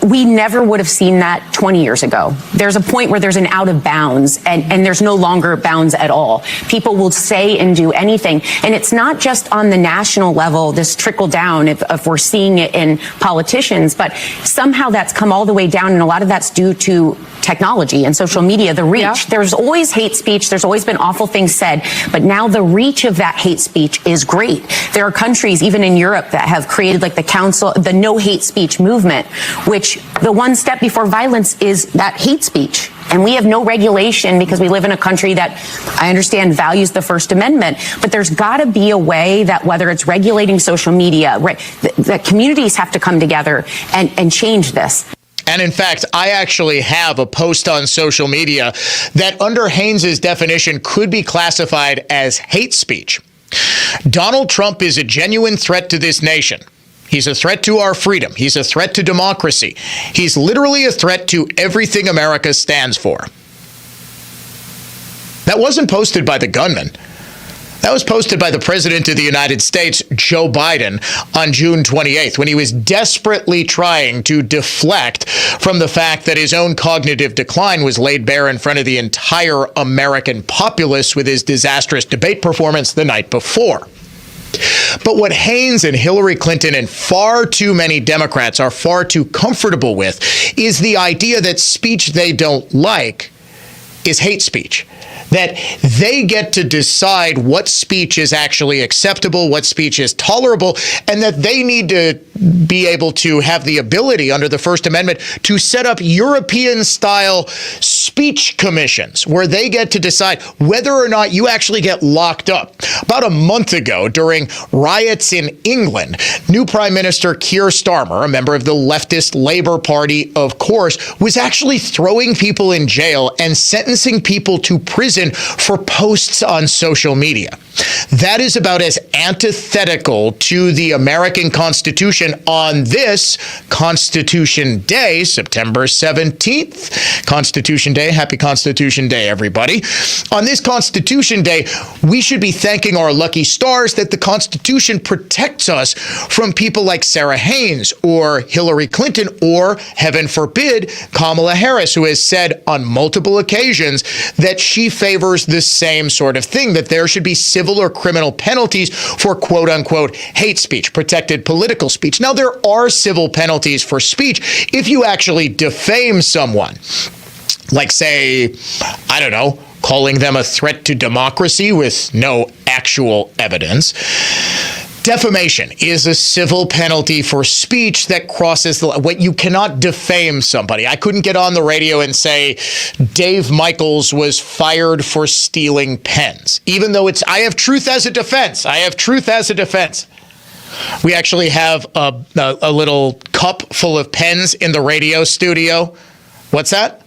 S3: we never would have seen that 20 years ago. There's a point where there's an out of bounds and there's no longer bounds at all. People will say and do anything. And it's not just on the national level, this trickle down, if we're seeing it in politicians, but somehow that's come all the way down. And a lot of that's due to technology and social media, the reach. Yeah. There's always hate speech. There's always been awful things said. But now the reach of that hate speech is great. There are countries, even in Europe, that have created like the no hate speech movement, which the one step before violence is that hate speech. And we have no regulation because we live in a country that I understand values the First Amendment. But there's got to be a way that whether it's regulating social media, that communities have to come together and change this.
S4: And in fact, I actually have a post on social media that under Haynes's definition could be classified as hate speech. Donald Trump is a genuine threat to this nation. He's a threat to our freedom. He's a threat to democracy. He's literally a threat to everything America stands for. That wasn't posted by the gunman. That was posted by the President of the United States, Joe Biden, on June 28th, when he was desperately trying to deflect from the fact that his own cognitive decline was laid bare in front of the entire American populace with his disastrous debate performance the night before. But what Haynes and Hillary Clinton and far too many Democrats are far too comfortable with is the idea that speech they don't like is hate speech. That they get to decide what speech is actually acceptable, what speech is tolerable, and that they need to be able to have the ability under the First Amendment to set up European-style speech commissions where they get to decide whether or not you actually get locked up. About a month ago, during riots in England, new Prime Minister Keir Starmer, a member of the leftist Labour Party, of course, was actually throwing people in jail and sentencing people to prison for posts on social media. That is about as antithetical to the American Constitution on this Constitution Day, September 17th. Constitution Day. Happy Constitution Day, everybody. On this Constitution Day, we should be thanking our lucky stars that the Constitution protects us from people like Sarah Haynes or Hillary Clinton or, heaven forbid, Kamala Harris, who has said on multiple occasions that she favors the same sort of thing, that there should be civil or criminal penalties for quote-unquote hate speech, protected political speech. Now, there are civil penalties for speech if you actually defame someone. Like, say, I don't know, calling them a threat to democracy with no actual evidence. Defamation is a civil penalty for speech that crosses the line. You cannot defame somebody. I couldn't get on the radio and say Dave Michaels was fired for stealing pens, even though I have truth as a defense. We actually have a little cup full of pens in the radio studio. What's that?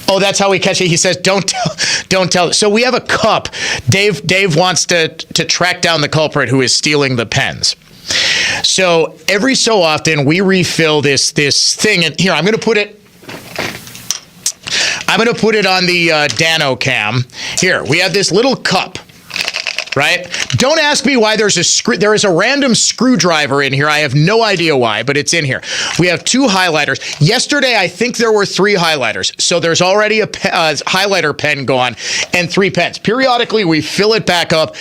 S4: Oh, that's how we catch it. He says, don't tell. So we have a cup. Dave wants to track down the culprit who is stealing the pens. So every so often we refill this thing. And here, I'm going to put it on the Dano cam. Here, we have this little cup. Right? Don't ask me why there is a random screwdriver in here. I have no idea why, but it's in here. We have 2 highlighters. Yesterday, I think there were 3 highlighters. So there's already a highlighter pen gone and 3 pens. Periodically, we fill it back up,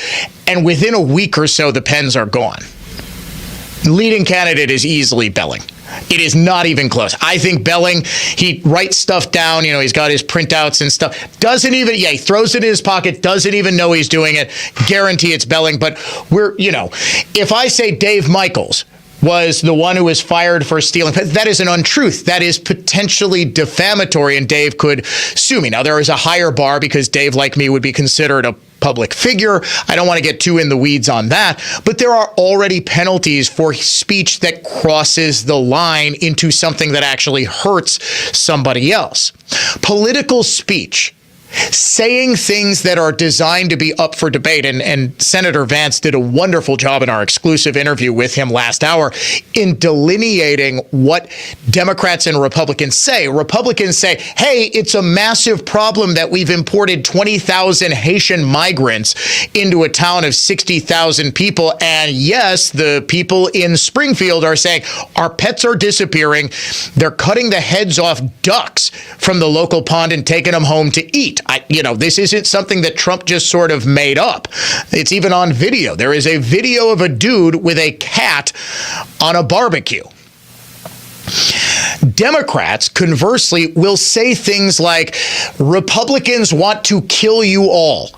S4: and within a week or so, the pens are gone. Leading candidate is easily Belling. It is not even close. I think Belling, he writes stuff down. He's got his printouts and stuff. He throws it in his pocket, doesn't even know he's doing it. Guarantee it's Belling. But if I say Dave Michaels was the one who was fired for stealing, that is an untruth. That is potentially defamatory, and Dave could sue me. Now, there is a higher bar because Dave, like me, would be considered a public figure. I don't want to get too in the weeds on that, but there are already penalties for speech that crosses the line into something that actually hurts somebody else. Political speech, saying things that are designed to be up for debate, and Senator Vance did a wonderful job in our exclusive interview with him last hour in delineating what Democrats and Republicans say. Republicans say, hey, it's a massive problem that we've imported 20,000 Haitian migrants into a town of 60,000 people. And yes, the people in Springfield are saying our pets are disappearing. They're cutting the heads off ducks from the local pond and taking them home to eat. This isn't something that Trump just sort of made up. It's even on video. There is a video of a dude with a cat on a barbecue. Democrats, conversely, will say things like, Republicans want to kill you all.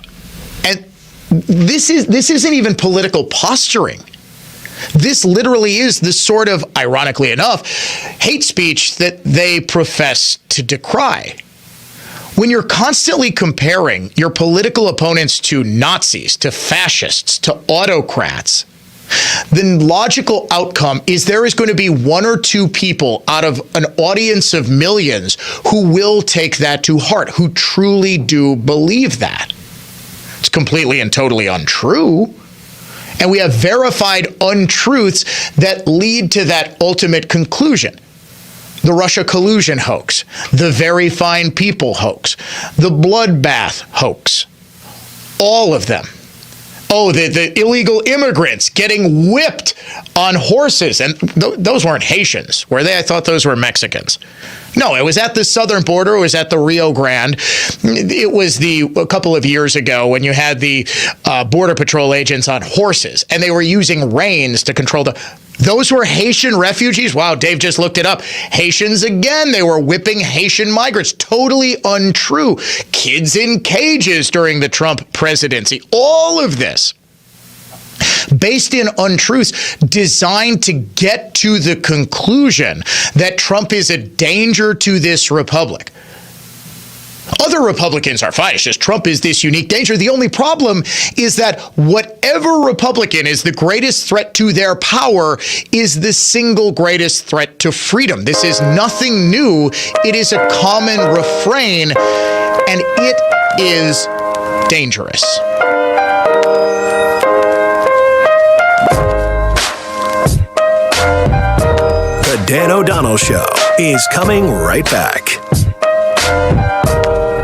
S4: And this isn't even political posturing. This literally is the sort of, ironically enough, hate speech that they profess to decry. When you're constantly comparing your political opponents to Nazis, to fascists, to autocrats, the logical outcome is there is going to be 1 or 2 people out of an audience of millions who will take that to heart, who truly do believe that. It's completely and totally untrue. And we have verified untruths that lead to that ultimate conclusion. The Russia collusion hoax, the Very Fine People hoax, the bloodbath hoax, all of them. Oh, the illegal immigrants getting whipped on horses. And those weren't Haitians, were they? I thought those were Mexicans. No, it was at the southern border. It was at the Rio Grande. It was a couple of years ago when you had the Border Patrol agents on horses, and they were using reins to control those were Haitian refugees? Wow, Dave just looked it up. Haitians again. They were whipping Haitian migrants. Totally untrue. Kids in cages during the Trump presidency. All of this based in untruths designed to get to the conclusion that Trump is a danger to this republic. Other Republicans are fine. It's just Trump is this unique danger. The only problem is that whatever Republican is the greatest threat to their power is the single greatest threat to freedom. This is nothing new. It is a common refrain, and it is dangerous.
S15: The Dan O'Donnell Show is coming right back.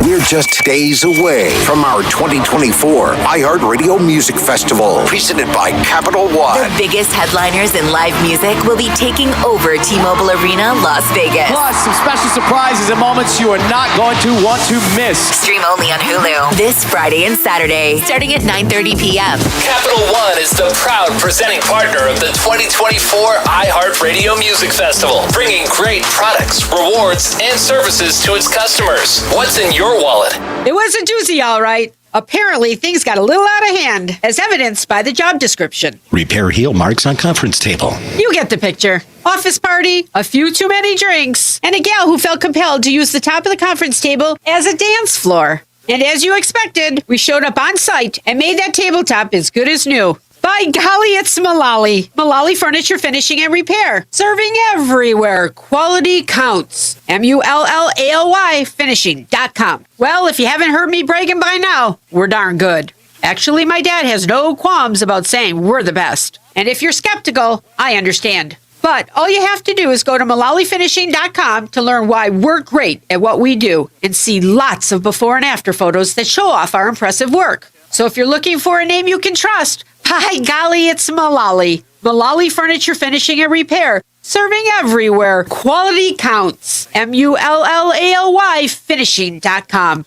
S9: We're just days away from our 2024 iHeartRadio Music Festival, presented by Capital One.
S10: The biggest headliners in live music will be taking over T-Mobile Arena, Las Vegas.
S12: Plus, some special surprises and moments you are not going to want to miss.
S10: Stream only on Hulu this Friday and Saturday, starting at 9:30 p.m.
S14: Capital One is the proud presenting partner of the 2024 iHeartRadio Music Festival, bringing great products, rewards, and services to its customers. What's in your wallet?
S17: It was a doozy, all right.
S2: Apparently, things got a little out of hand, as evidenced by the job description.
S5: Repair heel marks on conference table.
S2: You get the picture. Office party, a few too many drinks, and a gal who felt compelled to use the top of the conference table as a dance floor. And as you expected, we showed up on site and made that tabletop as good as new. By golly, it's Mullally. Mullally Furniture Finishing and Repair. Serving everywhere. Quality counts. MULLALY finishing.com. Well, if you haven't heard me bragging by now, we're darn good. Actually, my dad has no qualms about saying we're the best. And if you're skeptical, I understand. But all you have to do is go to MullallyFinishing.com to learn why we're great at what we do and see lots of before and after photos that show off our impressive work. So if you're looking for a name you can trust, by golly, it's Mullally. Mullally Furniture Finishing and Repair. Serving everywhere. Quality counts. MULLALY finishing.com.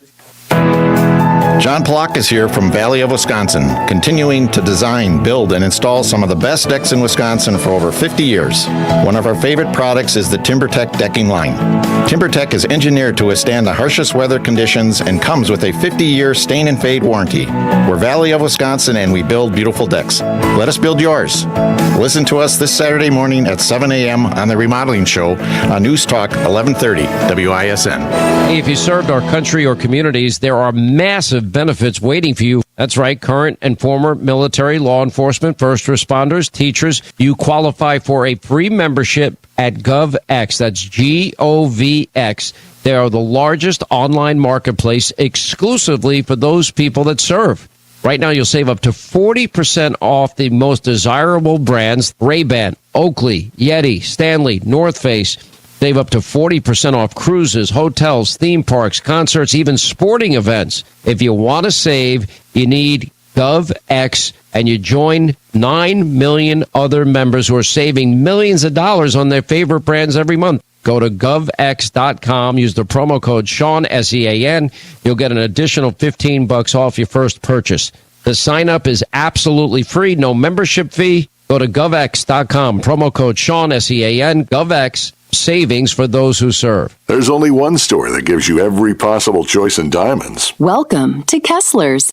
S6: John Pollock is here from Valley of Wisconsin, continuing to design, build, and install some of the best decks in Wisconsin for over 50 years. One of our favorite products is the TimberTech decking line. TimberTech is engineered to withstand the harshest weather conditions and comes with a 50-year stain and fade warranty. We're Valley of Wisconsin, and we build beautiful decks. Let us build yours. Listen to us this Saturday morning at 7 a.m. on The Remodeling Show on News Talk 1130 WISN.
S16: If you served our country or communities, there are massive benefits waiting for you. That's right, current and former military, law enforcement, first responders, teachers. You qualify for a free membership at GovX. That's GOVX. They are the largest online marketplace exclusively for those people that serve. Right now, you'll save up to 40% off the most desirable brands: Ray-Ban, Oakley, Yeti, Stanley, North Face. Save up to 40% off cruises, hotels, theme parks, concerts, even sporting events. If you want to save, you need GovX, and you join 9 million other members who are saving millions of dollars on their favorite brands every month. Go to govx.com, use the promo code Sean, S-E-A-N. You'll get an additional $15 off your first purchase. The sign up is absolutely free, no membership fee. Go to govx.com, promo code Sean, S-E-A-N, GovX. Savings for those who serve.
S17: There's only one store that gives you every possible choice in diamonds.
S19: Welcome to Kessler's.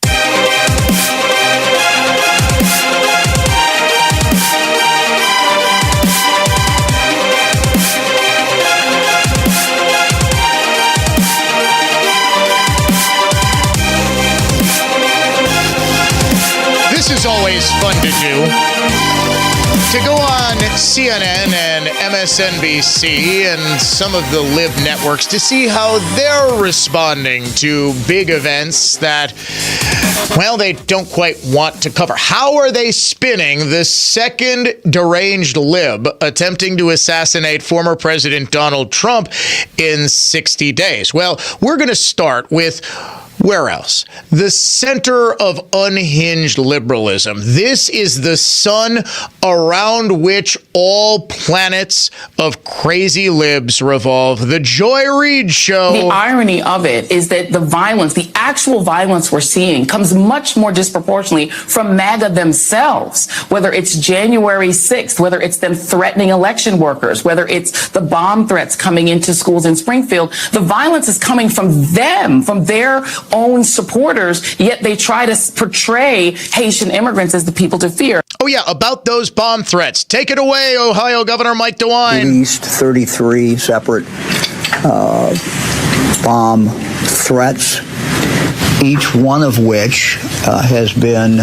S4: This is always fun to do. To go on CNN and MSNBC and some of the lib networks to see how they're responding to big events that, well, they don't quite want to cover. How are they spinning the second deranged lib attempting to assassinate former President Donald Trump in 60 days? Well, we're going to start with where else? The center of unhinged liberalism. This is the sun around which all planets of crazy libs revolve. The Joy Reid Show.
S1: The irony of it is that the violence, the actual violence we're seeing, comes much more disproportionately from MAGA themselves, whether it's January 6th, whether it's them threatening election workers, whether it's the bomb threats coming into schools in Springfield. The violence is coming from them, from their own supporters, yet they try to portray Haitian immigrants as the people to fear.
S4: Oh, yeah, about those bomb threats. Take it away, Ohio Governor Mike DeWine.
S20: Released 33 separate bomb threats, each one of which has been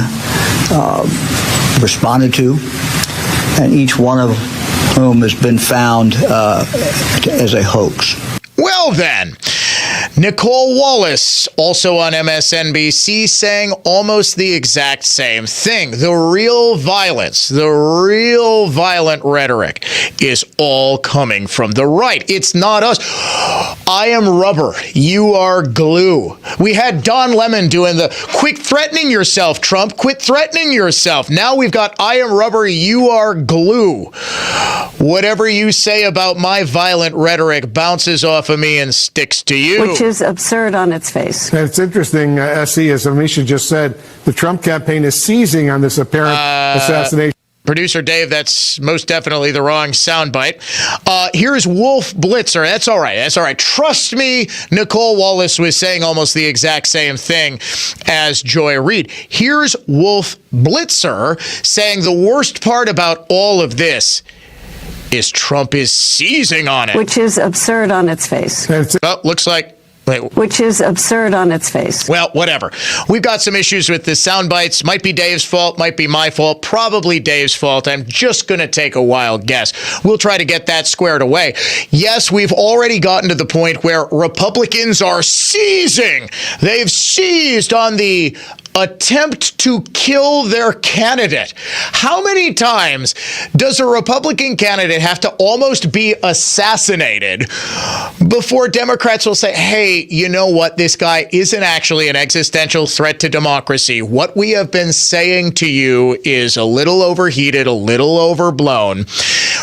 S20: responded to, and each one of whom has been found as a hoax.
S4: Well, then. Nicole Wallace, also on MSNBC, saying almost the exact same thing. The real violence, the real violent rhetoric is all coming from the right. It's not us. I am rubber. You are glue. We had Don Lemon doing the quit threatening yourself, Trump. Quit threatening yourself. Now we've got I am rubber. You are glue. Whatever you say about my violent rhetoric bounces off of me and sticks to you.
S21: Which is absurd on its face.
S22: And it's interesting, SE, as Amisha just said, the Trump campaign is seizing on this apparent assassination.
S4: Producer Dave, that's most definitely the wrong soundbite. Here's Wolf Blitzer. That's all right. That's all right. Trust me, Nicole Wallace was saying almost the exact same thing as Joy Reid. Here's Wolf Blitzer saying the worst part about all of this is Trump is seizing on it.
S21: Which is absurd on its face.
S4: Well, looks like...
S21: Which is absurd on its face.
S4: Well, whatever. We've got some issues with the sound bites. Might be Dave's fault, might be my fault, probably Dave's fault. I'm just going to take a wild guess. We'll try to get that squared away. Yes, we've already gotten to the point where Republicans are seizing. They've seized on the attempt to kill their candidate. How many times does a Republican candidate have to almost be assassinated before Democrats will say, hey, you know what? This guy isn't actually an existential threat to democracy. What we have been saying to you is a little overheated, a little overblown.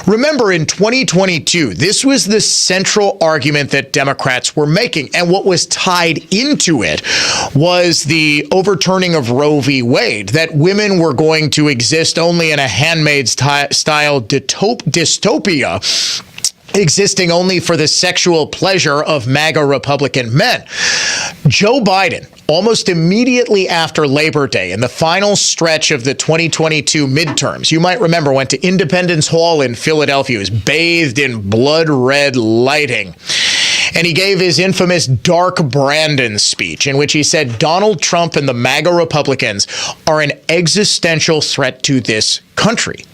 S4: Remember, in 2022, this was the central argument that Democrats were making. And what was tied into it was the overturning of Roe v. Wade, that women were going to exist only in a Handmaid's style dystopia, existing only for the sexual pleasure of MAGA Republican men. Joe Biden, almost immediately after Labor Day, in the final stretch of the 2022 midterms, you might remember, went to Independence Hall in Philadelphia. He was bathed in blood red lighting. And he gave his infamous Dark Brandon speech, in which he said Donald Trump and the MAGA Republicans are an existential threat to this country.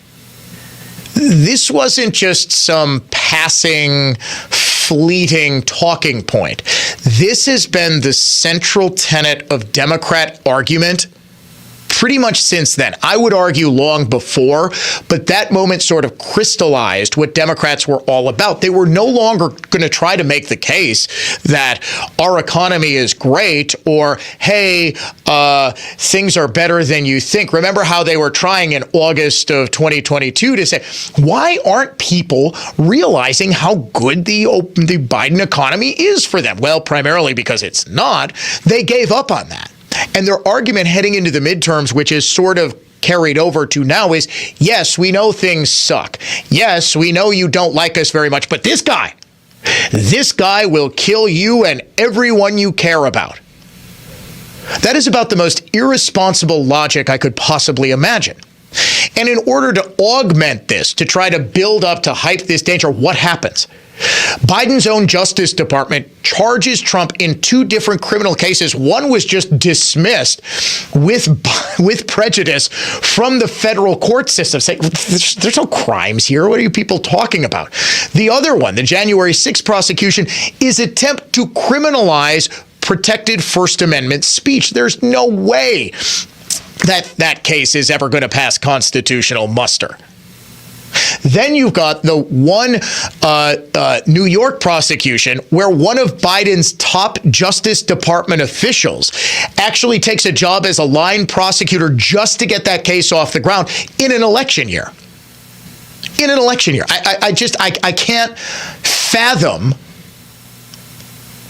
S4: This wasn't just some passing, fleeting talking point. This has been the central tenet of Democrat argument pretty much since then. I would argue long before, but that moment sort of crystallized what Democrats were all about. They were no longer going to try to make the case that our economy is great or, hey, things are better than you think. Remember how they were trying in August of 2022 to say, why aren't people realizing how good the Biden economy is for them? Well, primarily because it's not. They gave up on that. And their argument heading into the midterms, which is sort of carried over to now, is, yes, we know things suck. Yes, we know you don't like us very much, but this guy will kill you and everyone you care about. That is about the most irresponsible logic I could possibly imagine. And in order to augment this, to try to build up, to hype this danger, what happens? Biden's own Justice Department charges Trump in 2 different criminal cases. One was just dismissed with prejudice from the federal court system, saying there's no crimes here. What are you people talking about? The other one, the January 6th prosecution, is attempt to criminalize protected First Amendment speech. There's no way that case is ever going to pass constitutional muster. Then you've got the one New York prosecution where one of Biden's top Justice Department officials actually takes a job as a line prosecutor just to get that case off the ground in an election year. I can't fathom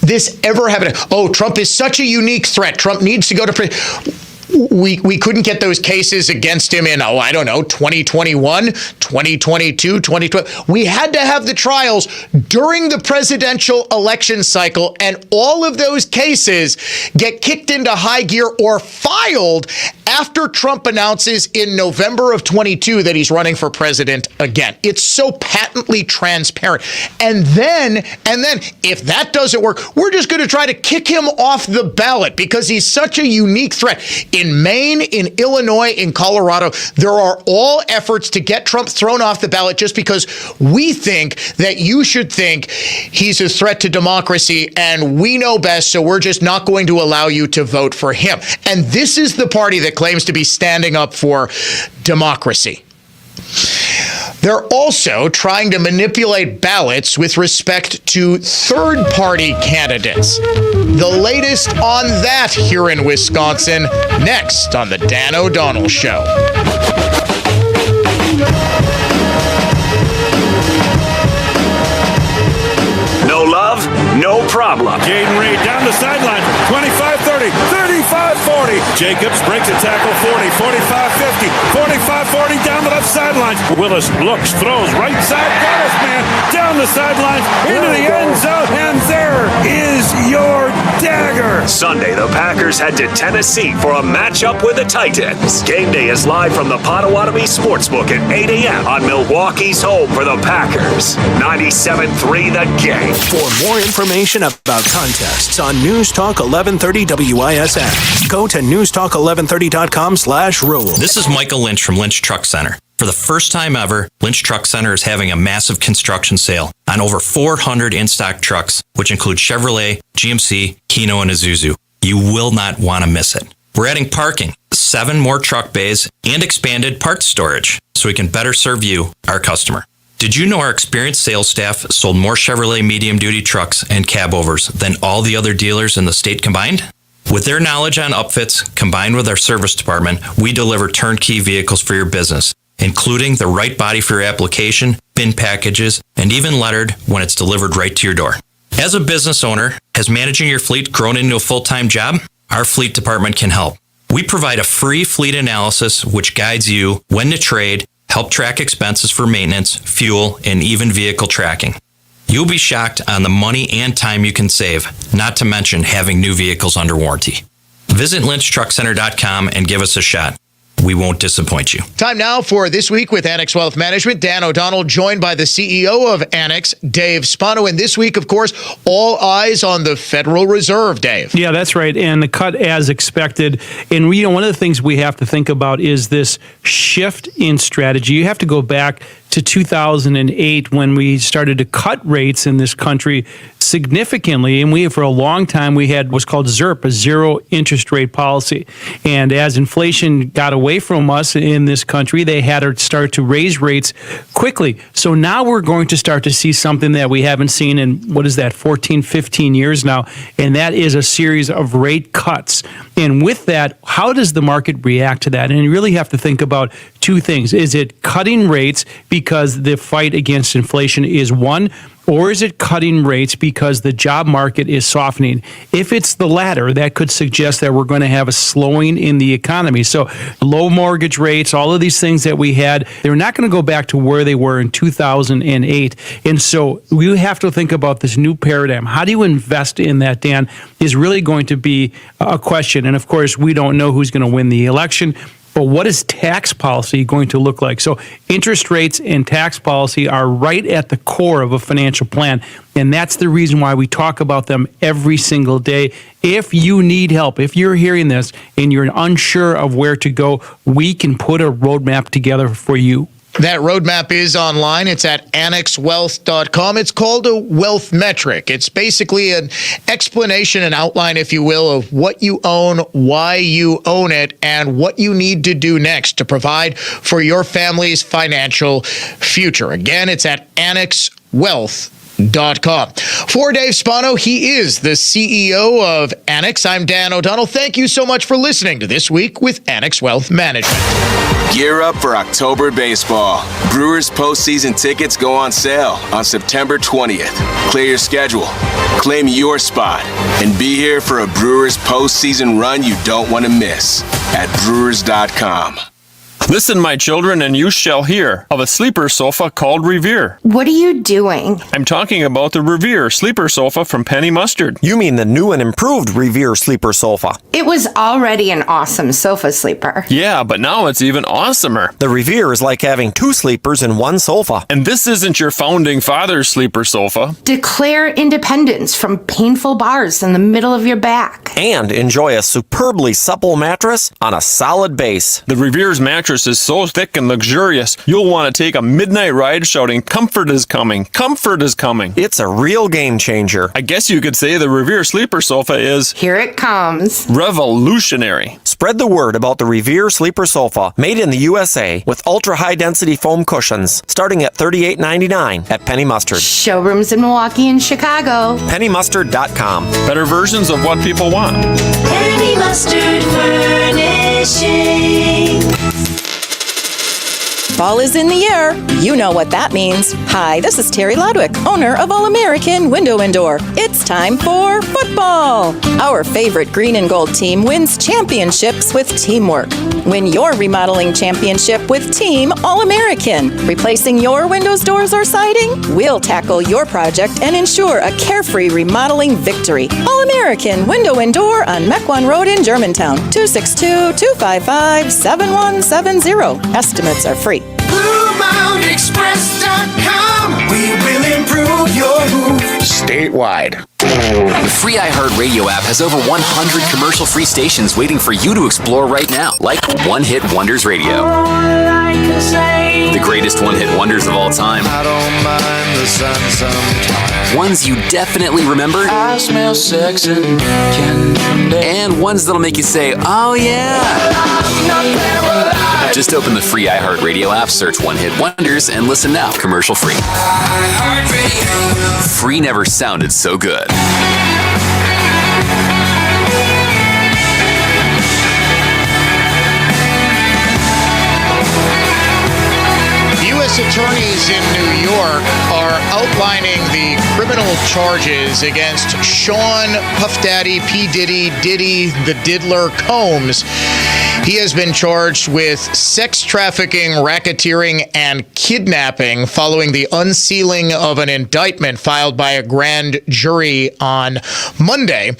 S4: this ever happening. Oh, Trump is such a unique threat. Trump needs to go to prison. We couldn't get those cases against him in, 2021, 2022, 2020. We had to have the trials during the presidential election cycle, and all of those cases get kicked into high gear or filed after Trump announces in November of 22 that he's running for president again. It's so patently transparent. And then, if that doesn't work, we're just going to try to kick him off the ballot because he's such a unique threat. In Maine, in Illinois, in Colorado, there are all efforts to get Trump thrown off the ballot just because we think that you should think he's a threat to democracy and we know best, so we're just not going to allow you to vote for him. And this is the party that claims to be standing up for democracy. They're also trying to manipulate ballots with respect to third-party candidates. The latest on that here in Wisconsin, next on the Dan O'Donnell Show.
S11: No love, no problem.
S13: Jaden Reed down the sideline, 25-30.
S11: 30, 35-40. Jacobs breaks a tackle 40, 45-50, 45-40 down the left sideline. Willis looks, throws, right side, Dallas man, down the sidelines, into the end zone, and there is your dagger.
S13: Sunday, the Packers head to Tennessee for a matchup with the Titans. Game day is live from the Potawatomi Sportsbook at 8 a.m. on Milwaukee's home for the Packers. 97.3 The Game.
S15: For more information about contests on News Talk 1130 WISN, go to newstalk1130.com/rules.
S18: This is Michael Lynch from Lynch Truck Center. For the first time ever, Lynch Truck Center is having a massive construction sale on over 400 in-stock trucks, which include Chevrolet, GMC, Kino, and Isuzu. You will not want to miss it. We're adding parking, 7 more truck bays, and expanded parts storage so we can better serve you, our customer. Did you know our experienced sales staff sold more Chevrolet medium-duty trucks and cabovers than all the other dealers in the state combined? With their knowledge on upfits, combined with our service department, we deliver turnkey vehicles for your business, including the right body for your application, bin packages, and even lettered when it's delivered right to your door. As a business owner, has managing your fleet grown into a full-time job? Our fleet department can help. We provide a free fleet analysis which guides you when to trade, help track expenses for maintenance, fuel, and even vehicle tracking. You'll be shocked on the money and time you can save, not to mention having new vehicles under warranty. Visit lynchtruckcenter.com and give us a shot. We won't disappoint you.
S4: Time now for This Week with Annex Wealth Management. Dan O'Donnell joined by the CEO of Annex, Dave Spano. And this week, of course, all eyes on the Federal Reserve, Dave.
S22: Yeah, that's right. And the cut as expected. And one of the things we have to think about is this shift in strategy. You have to go back to 2008 when we started to cut rates in this country significantly. And for a long time, we had what's called ZIRP, a zero interest rate policy. And as inflation got away from us in this country, they had to start to raise rates quickly. So now we're going to start to see something that we haven't seen in, 14, 15 years now. And that is a series of rate cuts. And with that, how does the market react to that? And you really have to think about two things. Is it cutting rates because the fight against inflation is one, or is it cutting rates because the job market is softening? If it's the latter, that could suggest that we're going to have a slowing in the economy. So low mortgage rates, all of these things that we had, they're not going to go back to where they were in 2008. And so we have to think about this new paradigm. How do you invest in that, Dan, is really going to be a question. And of course, we don't know who's going to win the election. But what is tax policy going to look like? So interest rates and tax policy are right at the core of a financial plan. And that's the reason why we talk about them every single day. If you need help, if you're hearing this and you're unsure of where to go, we can put a roadmap together for you.
S4: That roadmap is online. It's at annexwealth.com. It's called a wealth metric. It's basically an explanation, an outline, if you will, of what you own, why you own it, and what you need to do next to provide for your family's financial future. Again, it's at annexwealth.com. For Dave Spano, he is the CEO of Annex. I'm Dan O'Donnell. Thank you so much for listening to This Week with Annex Wealth Management.
S23: Gear up for October baseball. Brewers postseason tickets go on sale on September 20th. Clear your schedule, claim your spot, and be here for a Brewers postseason run you don't want to miss at Brewers.com.
S24: Listen, my children, and you shall hear of a sleeper sofa called Revere.
S25: What are you doing?
S24: I'm talking about the Revere sleeper sofa from Penny Mustard.
S26: You mean the new and improved Revere sleeper sofa?
S25: It was already an awesome sofa sleeper.
S24: Yeah, but now it's even awesomer.
S26: The Revere is like having two sleepers in one sofa.
S24: And this isn't your founding father's sleeper sofa.
S25: Declare independence from painful bars in the middle of your back.
S26: And enjoy a superbly supple mattress on a solid base.
S24: The Revere's mattress is so thick and luxurious, you'll want to take a midnight ride shouting, "Comfort is coming! Comfort is coming!"
S26: It's a real game changer.
S24: I guess you could say the Revere sleeper sofa is...
S25: Here it comes.
S24: Revolutionary.
S26: Spread the word about the Revere sleeper sofa, made in the USA with ultra-high density foam cushions, starting at $38.99 at Penny Mustard.
S25: Showrooms in Milwaukee and Chicago.
S26: PennyMustard.com.
S24: Better versions of what people want.
S27: Penny Mustard Furnishing.
S3: Fall is in the air. You know what that means. Hi, this is Terry Lodwick, owner of All American Window and Door. It's time for football. Our favorite green and gold team wins championships with teamwork. Win your remodeling championship with Team All American. Replacing your windows, doors, or siding? We'll tackle your project and ensure a carefree remodeling victory. All American Window and Door on Mequon Road in Germantown. 262-255-7170. Estimates are free.
S7: BlueMountainExpress.com. We will improve your move.
S4: Statewide.
S14: The free iHeartRadio app has over 100 commercial-free stations waiting for you to explore right now, like One Hit Wonders Radio. The greatest one-hit wonders of all time.
S7: I don't mind the sun sometimes.
S14: Ones you definitely remember.
S7: I smell sex and candy.
S14: And ones that'll make you say, oh yeah. Just open the free iHeartRadio app, search One Hit Wonders, and listen now, commercial-free. Free never sounded so good.
S4: U.S. attorneys in New York are outlining the criminal charges against Sean Puff Daddy, P. Diddy, the Diddler Combs. He has been charged with sex trafficking, racketeering, and kidnapping following the unsealing of an indictment filed by a grand jury on Monday.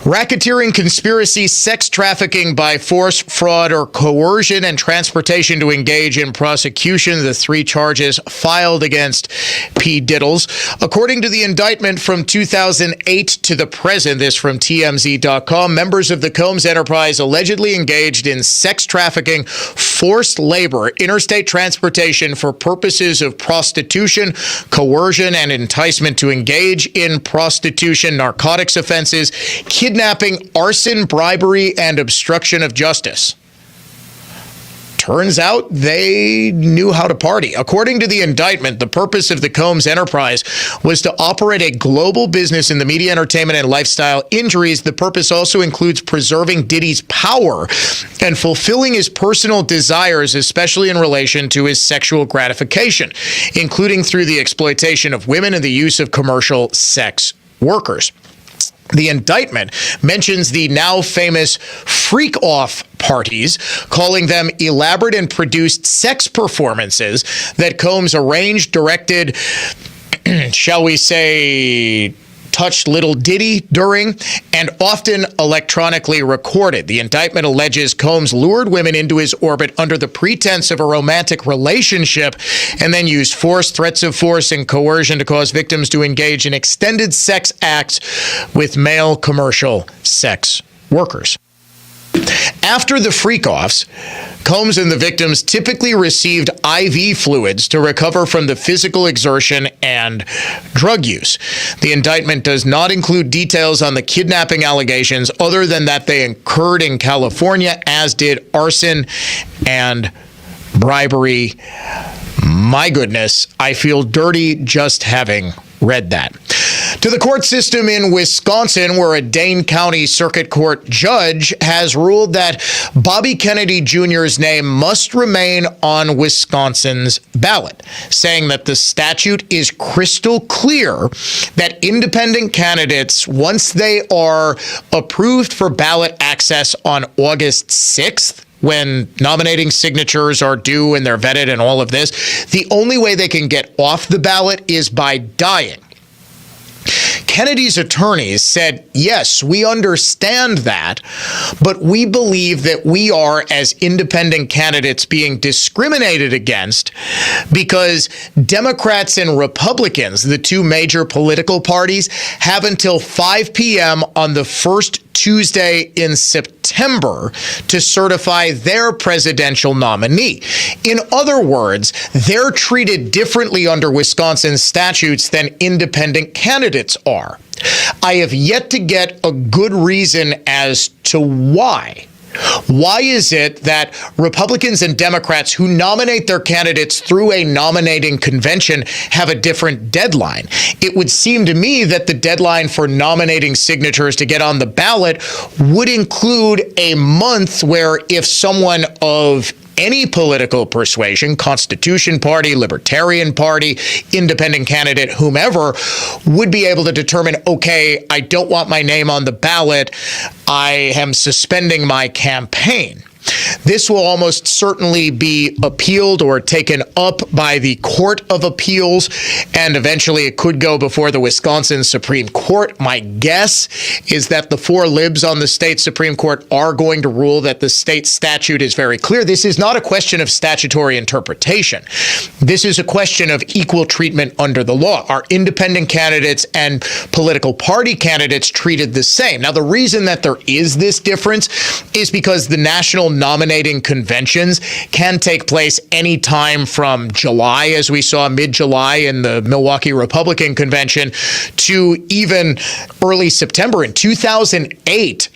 S4: Racketeering, conspiracy, sex trafficking by force, fraud, or coercion, and transportation to engage in prosecution, the three charges filed against P. Diddles. According to the indictment from 2008 to the present, this from TMZ.com, members of the Combs enterprise allegedly engaged in sex trafficking, forced labor, interstate transportation for purposes of prostitution, coercion, and enticement to engage in prostitution, narcotics offenses, kidnapping, arson, bribery, and obstruction of justice. Turns out they knew how to party. According to the indictment, the purpose of the Combs enterprise was to operate a global business in the media, entertainment, and lifestyle industries. The purpose also includes preserving Diddy's power and fulfilling his personal desires, especially in relation to his sexual gratification, including through the exploitation of women and the use of commercial sex workers. The indictment mentions the now famous freak-off parties, calling them elaborate and produced sex performances that Combs arranged, directed, shall we say, touched Little Diddy during, and often electronically recorded. The indictment alleges Combs lured women into his orbit under the pretense of a romantic relationship and then used force, threats of force, and coercion to cause victims to engage in extended sex acts with male commercial sex workers. After the freak-offs, Combs and the victims typically received IV fluids to recover from the physical exertion and drug use. The indictment does not include details on the kidnapping allegations other than that they occurred in California, as did arson and bribery. My goodness, I feel dirty just having read that. To the court system in Wisconsin, where a Dane County Circuit Court judge has ruled that Bobby Kennedy Jr.'s name must remain on Wisconsin's ballot, saying that the statute is crystal clear that independent candidates, once they are approved for ballot access on August 6th, when nominating signatures are due and they're vetted and all of this, the only way they can get off the ballot is by dying. Kennedy's attorneys said, yes, we understand that, but we believe that we are, as independent candidates, being discriminated against because Democrats and Republicans, the two major political parties, have until 5 p.m. on the first Tuesday in September to certify their presidential nominee. In other words, they're treated differently under Wisconsin statutes than independent candidates are. I have yet to get a good reason as to why. Why is it that Republicans and Democrats who nominate their candidates through a nominating convention have a different deadline? It would seem to me that the deadline for nominating signatures to get on the ballot would include a month where if someone of any political persuasion, Constitution Party, Libertarian Party, independent candidate, whomever, would be able to determine, okay, I don't want my name on the ballot. I am suspending my campaign. This will almost certainly be appealed or taken up by the Court of Appeals, and eventually it could go before the Wisconsin Supreme Court. My guess is that the 4 libs on the state Supreme Court are going to rule that the state statute is very clear. This is not a question of statutory interpretation. This is a question of equal treatment under the law. Are independent candidates and political party candidates treated the same? Now, the reason that there is this difference is because the national nominating conventions can take place anytime from July, as we saw mid-July in the Milwaukee Republican Convention, to even early September. In 2008,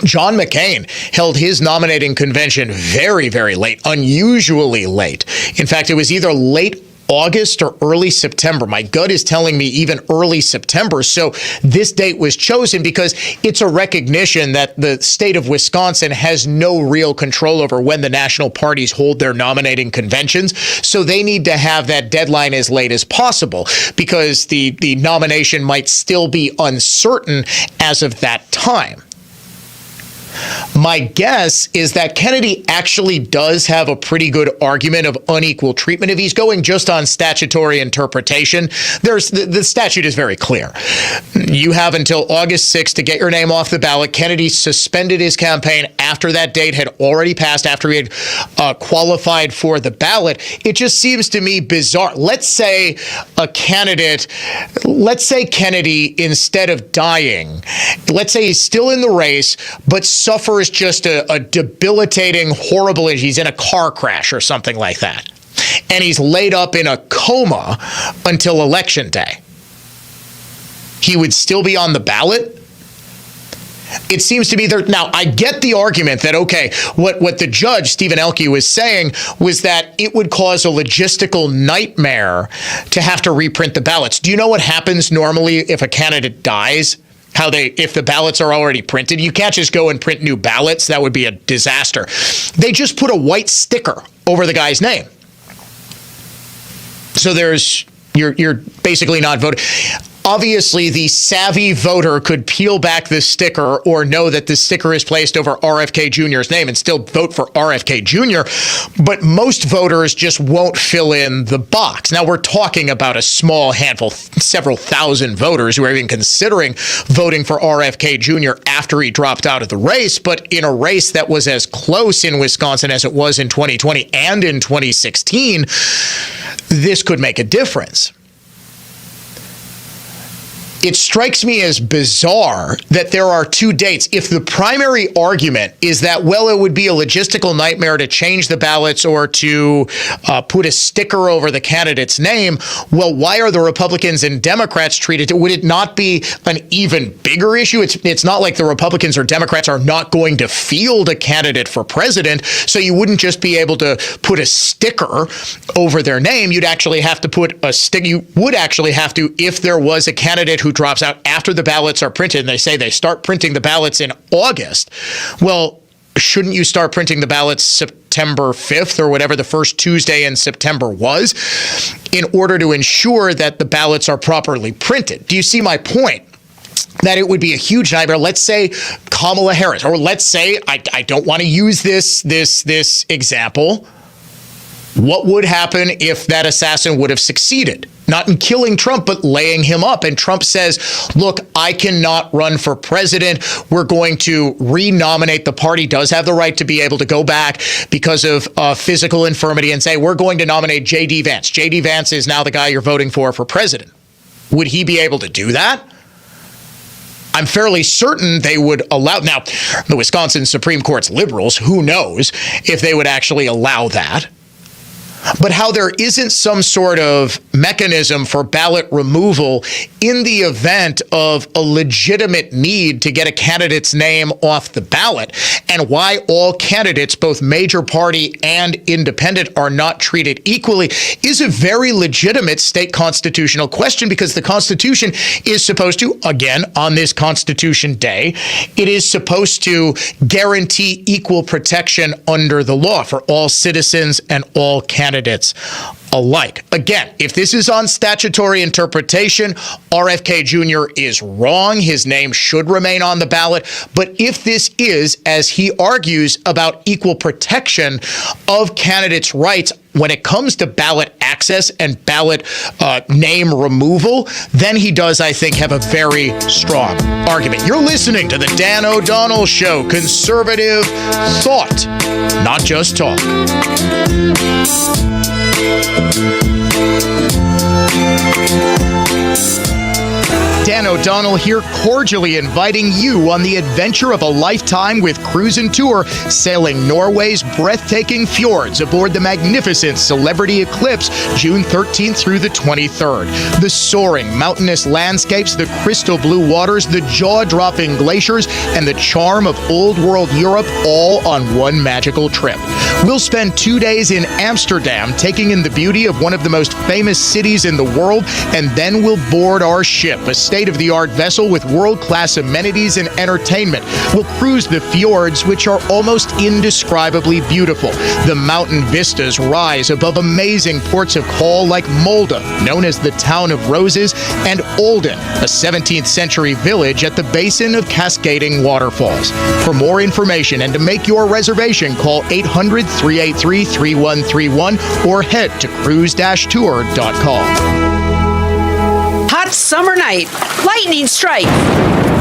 S4: John McCain held his nominating convention very, very late, unusually late. In fact, it was either late August or early September. My gut is telling me even early September. So this date was chosen because it's a recognition that the state of Wisconsin has no real control over when the national parties hold their nominating conventions. So they need to have that deadline as late as possible because the nomination might still be uncertain as of that time. My guess is that Kennedy actually does have a pretty good argument of unequal treatment. If he's going just on statutory interpretation, the statute is very clear. You have until August 6th to get your name off the ballot. Kennedy suspended his campaign after that date had already passed, after he had qualified for the ballot. It just seems to me bizarre. Let's say Kennedy, instead of dying, let's say he's still in the race, but suffers just a debilitating, horrible injury. He's in a car crash or something like that. And he's laid up in a coma until Election Day. He would still be on the ballot? It seems to be there. Now, I get the argument that, okay, what the judge, Stephen Elke, was saying was that it would cause a logistical nightmare to have to reprint the ballots. Do you know what happens normally if a candidate dies? If the ballots are already printed, you can't just go and print new ballots. That would be a disaster. They just put a white sticker over the guy's name. So you're basically not voting. Obviously, the savvy voter could peel back the sticker or know that the sticker is placed over RFK Jr.'s name and still vote for RFK Jr., but most voters just won't fill in the box. Now, we're talking about a small handful, several thousand voters who are even considering voting for RFK Jr. after he dropped out of the race, but in a race that was as close in Wisconsin as it was in 2020 and in 2016, this could make a difference. It strikes me as bizarre that there are 2 dates. If the primary argument is that, well, it would be a logistical nightmare to change the ballots or to put a sticker over the candidate's name, well, why are the Republicans and Democrats treated? Would it not be an even bigger issue? It's not like the Republicans or Democrats are not going to field a candidate for president, so you wouldn't just be able to put a sticker over their name. You'd actually have to put a sticker. You would actually have to, if there was a candidate who drops out after the ballots are printed, and they say they start printing the ballots in August. Well, shouldn't you start printing the ballots September 5th or whatever the first Tuesday in September was, in order to ensure that the ballots are properly printed? Do you see my point? That it would be a huge nightmare. Let's say Kamala Harris, or let's say, I don't want to use this example. What would happen if that assassin would have succeeded? Not in killing Trump, but laying him up. And Trump says, look, I cannot run for president. We're going to renominate. The party does have the right to be able to go back because of physical infirmity and say, we're going to nominate JD Vance. JD Vance is now the guy you're voting for president. Would he be able to do that? I'm fairly certain they would allow. Now, the Wisconsin Supreme Court's liberals, who knows if they would actually allow that. but how there isn't some sort of mechanism for ballot removal in the event of a legitimate need to get a candidate's name off the ballot, and why all candidates, both major party and independent, are not treated equally is a very legitimate state constitutional question, because the Constitution is supposed to, again, on this Constitution Day, it is supposed to guarantee equal protection under the law for all citizens and all candidates alike. Again, if this is on statutory interpretation, RFK Jr. is wrong. His name should remain on the ballot. But if this is, as he argues, about equal protection of candidates' rights when it comes to ballot access and ballot name removal, then he does, I think, have a very strong argument. You're listening to the Dan O'Donnell Show, conservative thought, not just talk. Dan O'Donnell here, cordially inviting you on the adventure of a lifetime with Cruise and Tour, sailing Norway's breathtaking fjords aboard the magnificent Celebrity Eclipse, June 13th through the 23rd. The soaring mountainous landscapes, the crystal blue waters, the jaw-dropping glaciers, and the charm of old world Europe, all on one magical trip. We'll spend 2 days in Amsterdam, taking in the beauty of one of the most famous cities in the world, and then we'll board our ship, a state-of-the-art vessel with world-class amenities and entertainment. We'll cruise the fjords, which are almost indescribably beautiful. The mountain vistas rise above amazing ports of call like Molde, known as the Town of Roses, and Olden, a 17th century village at the basin of cascading waterfalls. For more information and to make your reservation, call 800-383-3131 or head to cruise-tour.com.
S2: Hot summer night, lightning strike.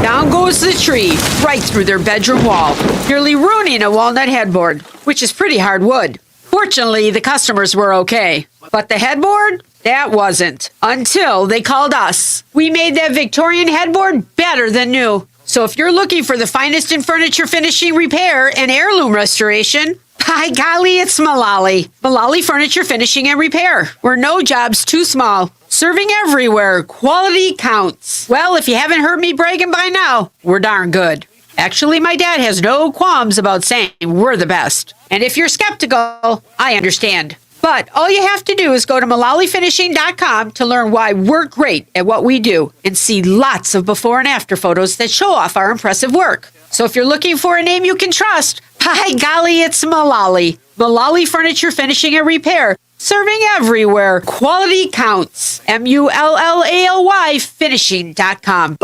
S2: Down goes the tree, right through their bedroom wall, nearly ruining a walnut headboard, which is pretty hard wood. Fortunately, the customers were okay. But the headboard? That wasn't. Until they called us. We made that Victorian headboard better than new. So if you're looking for the finest in furniture finishing, repair, and heirloom restoration, by golly, it's Mullally. Mullally Furniture Finishing and Repair. We're no job's too small. Serving everywhere. Quality counts. Well, if you haven't heard me bragging by now, we're darn good. Actually, my dad has no qualms about saying we're the best. And if you're skeptical, I understand. But all you have to do is go to MullallyFinishing.com to learn why we're great at what we do and see lots of before and after photos that show off our impressive work. So if you're looking for a name you can trust, by golly, it's Mullally. Mullally Furniture Finishing and Repair. Serving everywhere. Quality counts. MULLALY Finishing.com.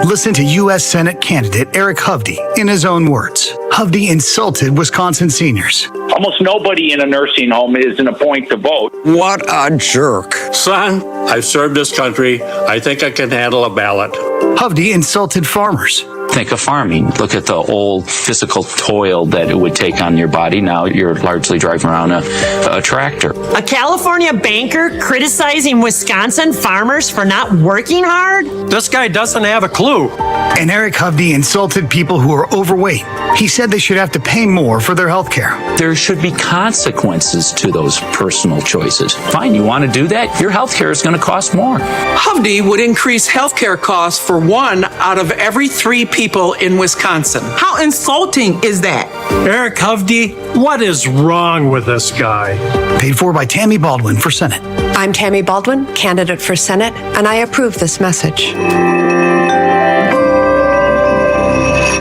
S5: Listen to U.S. Senate candidate Eric Hovde in his own words. Hovde insulted Wisconsin seniors.
S8: Almost nobody in a nursing home is in a point to vote.
S9: What a jerk.
S11: Son, I've served this country. I think I can handle a ballot.
S5: Hovde insulted farmers.
S10: Think of farming. Look at the old physical toil that it would take on your body. Now you're largely driving around a tractor.
S12: A California banker criticizing Wisconsin farmers for not working hard?
S9: This guy doesn't have a clue.
S5: And Eric Hovde insulted people who are overweight. He said they should have to pay more for their health care.
S10: There should be consequences to those personal choices. Fine, you want to do that? Your health care is going to cost more.
S27: Hovde would increase health care costs for 1 out of every 3 people in Wisconsin. How insulting is that?
S9: Eric Hovde, what is wrong with this guy?
S5: Paid for by Tammy Baldwin for Senate.
S28: I'm Tammy Baldwin, candidate for Senate, and I approve this message.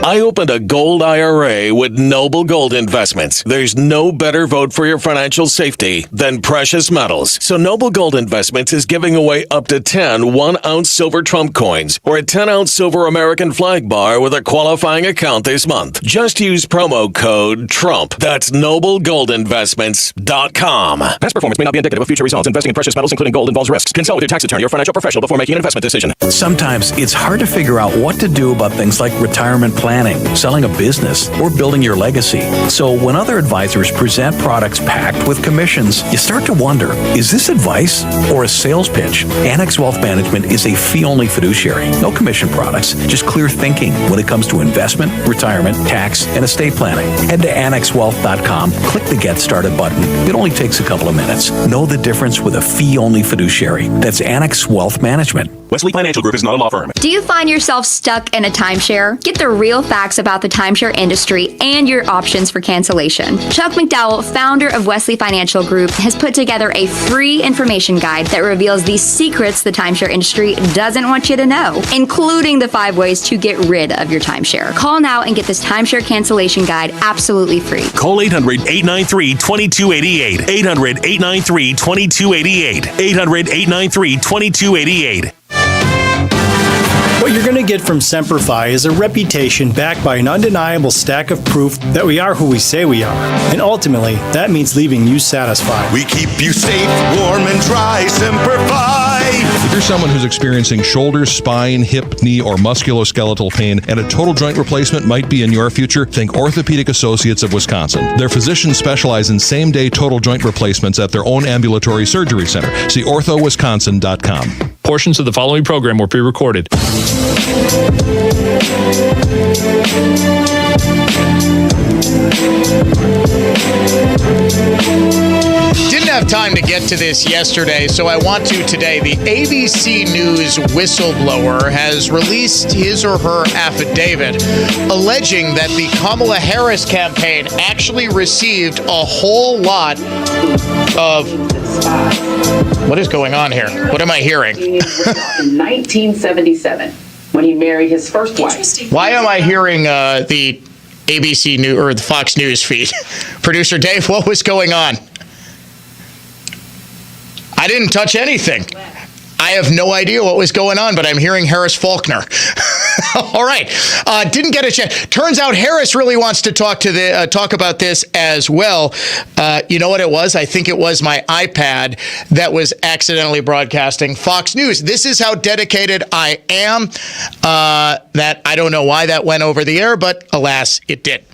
S29: I opened a gold IRA with Noble Gold Investments. There's no better vote for your financial safety than precious metals. So Noble Gold Investments is giving away up to 10 1-ounce silver Trump coins or a 10-ounce silver American flag bar with a qualifying account this month. Just use promo code TRUMP. That's NobleGoldInvestments.com.
S30: Past performance may not be indicative of future results. Investing in precious metals, including gold, involves risks. Consult with your tax attorney or financial professional before making an investment decision.
S31: Sometimes it's hard to figure out what to do about things like retirement plans
S1: planning, selling a business, or building your legacy. So when other advisors present products packed with commissions, you start to wonder, is this advice or a sales pitch? Annex Wealth Management is a fee-only fiduciary. No commission products, just clear thinking when it comes to investment, retirement, tax, and estate planning. Head to annexwealth.com, click the Get Started button. It only takes a couple of minutes. Know the difference with a fee-only fiduciary. That's Annex Wealth Management.
S30: Wesley Financial Group is not a law firm.
S6: Do you find yourself stuck in a timeshare? Get the real facts about the timeshare industry and your options for cancellation. Chuck McDowell, founder of Wesley Financial Group, has put together a free information guide that reveals the secrets the timeshare industry doesn't want you to know, including the 5 ways to get rid of your timeshare. Call now and get this timeshare cancellation guide absolutely free.
S30: Call 800-893-2288. 800-893-2288. 800-893-2288.
S13: What you're going to get from Semperfi is a reputation backed by an undeniable stack of proof that we are who we say we are. And ultimately, that means leaving you satisfied.
S15: We keep you safe, warm, and dry. Semperfi.
S16: If you're someone who's experiencing shoulder, spine, hip, knee, or musculoskeletal pain and a total joint replacement might be in your future, think Orthopedic Associates of Wisconsin. Their physicians specialize in same-day total joint replacements at their own ambulatory surgery center. See orthowisconsin.com.
S17: Portions of the following program were pre-recorded.
S4: Didn't have time to get to this yesterday, so I want to today. The ABC News whistleblower has released his or her affidavit alleging that the Kamala Harris campaign actually received a whole lot of... What is going on here? What am I hearing?
S18: In 1977, when he married his first wife.
S4: Why am I hearing the ABC News or the Fox News feed? Producer Dave, what was going on? I didn't touch anything. I have no idea what was going on, but I'm hearing Harris Faulkner. All right. Didn't get a chance. Turns out Harris really wants to talk about this as well. You know what it was? I think it was my iPad that was accidentally broadcasting Fox News. This is how dedicated I am. That I don't know why that went over the air, but alas, it did.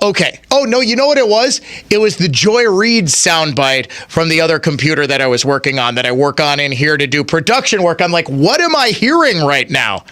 S4: Okay. Oh, no, you know what it was? It was the Joy Reid soundbite from the other computer that I was working on, that I work on in here to do production work. I'm like, what am I hearing right now?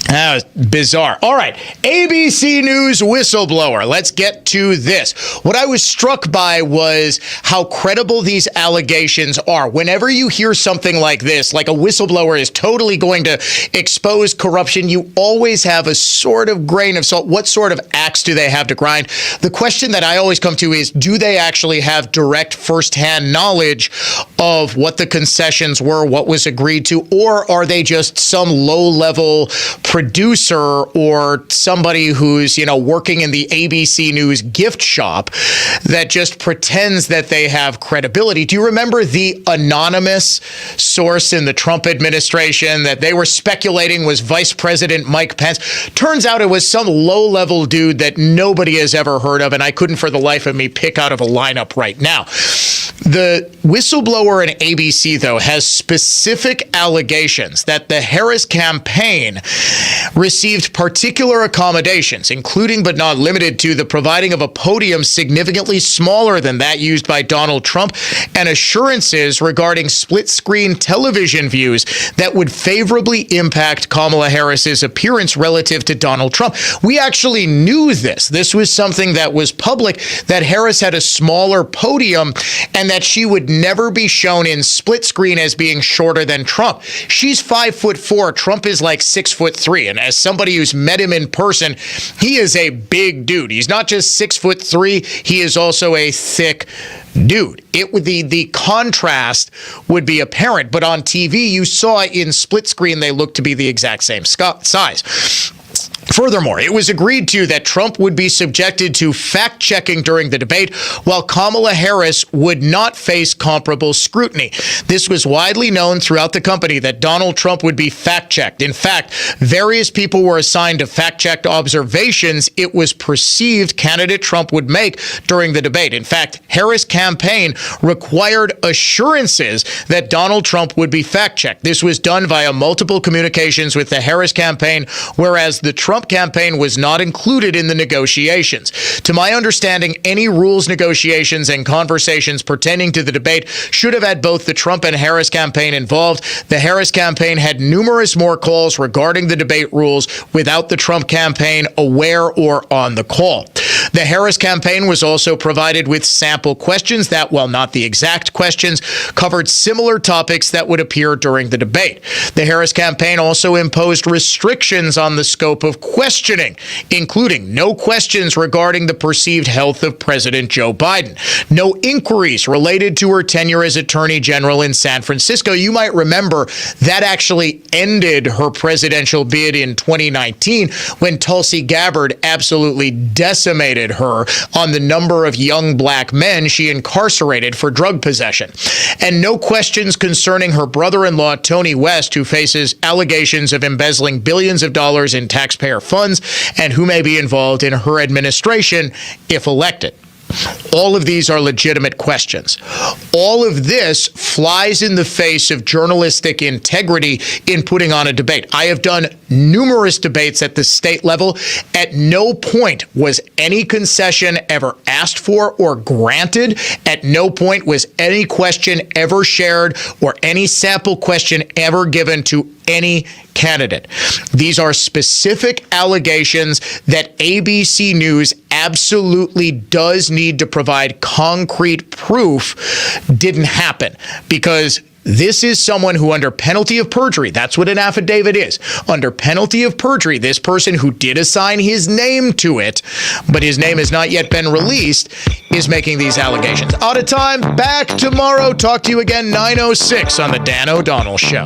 S4: That was bizarre. All right. ABC News whistleblower. Let's get to this. What I was struck by was how credible these allegations are. Whenever you hear something like this, like a whistleblower is totally going to expose corruption, you always have a sort of grain of salt. What sort of axe do they have to grind? The question that I always come to is, do they actually have direct firsthand knowledge of what the concessions were, what was agreed to, or are they just some low-level producer or somebody who's, working in the ABC News gift shop that just pretends that they have credibility? Do you remember the anonymous source in the Trump administration that they were speculating was Vice President Mike Pence? Turns out it was some low-level dude that nobody has ever heard of, and I couldn't for the life of me pick out of a lineup right now. The whistleblower in ABC, though, has specific allegations that the Harris campaign received particular accommodations, including but not limited to the providing of a podium significantly smaller than that used by Donald Trump, and assurances regarding split-screen television views that would favorably impact Kamala Harris's appearance relative to Donald Trump. We actually knew this. This was something that was public, that Harris had a smaller podium and that she would never be shown in split screen as being shorter than Trump. She's 5'4". Trump is like 6'3". And as somebody who's met him in person, he is a big dude. He's not just 6'3". He is also a thick dude. The contrast would be apparent, but on TV you saw in split screen they looked to be the exact same size. Furthermore, it was agreed to that Trump would be subjected to fact-checking during the debate, while Kamala Harris would not face comparable scrutiny. This was widely known throughout the company that Donald Trump would be fact-checked. In fact, various people were assigned to fact-checked observations it was perceived candidate Trump would make during the debate. In fact, Harris' campaign required assurances that Donald Trump would be fact-checked. This was done via multiple communications with the Harris campaign, whereas the Trump Trump campaign was not included in the negotiations. To my understanding, any rules negotiations and conversations pertaining to the debate should have had both the Trump and Harris campaign involved. The Harris campaign had numerous more calls regarding the debate rules without the Trump campaign aware or on the call. The Harris campaign was also provided with sample questions that, while not the exact questions, covered similar topics that would appear during the debate. The Harris campaign also imposed restrictions on the scope of questioning, including no questions regarding the perceived health of President Joe Biden, no inquiries related to her tenure as Attorney General in San Francisco. You might remember that actually ended her presidential bid in 2019 when Tulsi Gabbard absolutely decimated her on the number of young black men she incarcerated for drug possession. And no questions concerning her brother-in-law, Tony West, who faces allegations of embezzling billions of dollars in taxpayer funds and who may be involved in her administration if elected. All of these are legitimate questions. All of this flies in the face of journalistic integrity in putting on a debate. I have done numerous debates at the state level. At no point was any concession ever asked for or granted. At no point was any question ever shared or any sample question ever given to any candidate. These are specific allegations that ABC News absolutely does need to provide concrete proof didn't happen, because this is someone who, under penalty of perjury, that's what an affidavit is. Under penalty of perjury, this person who did assign his name to it, but his name has not yet been released, is making these allegations. Out of time, back tomorrow. Talk to you again, 9:06 on the Dan O'Donnell Show.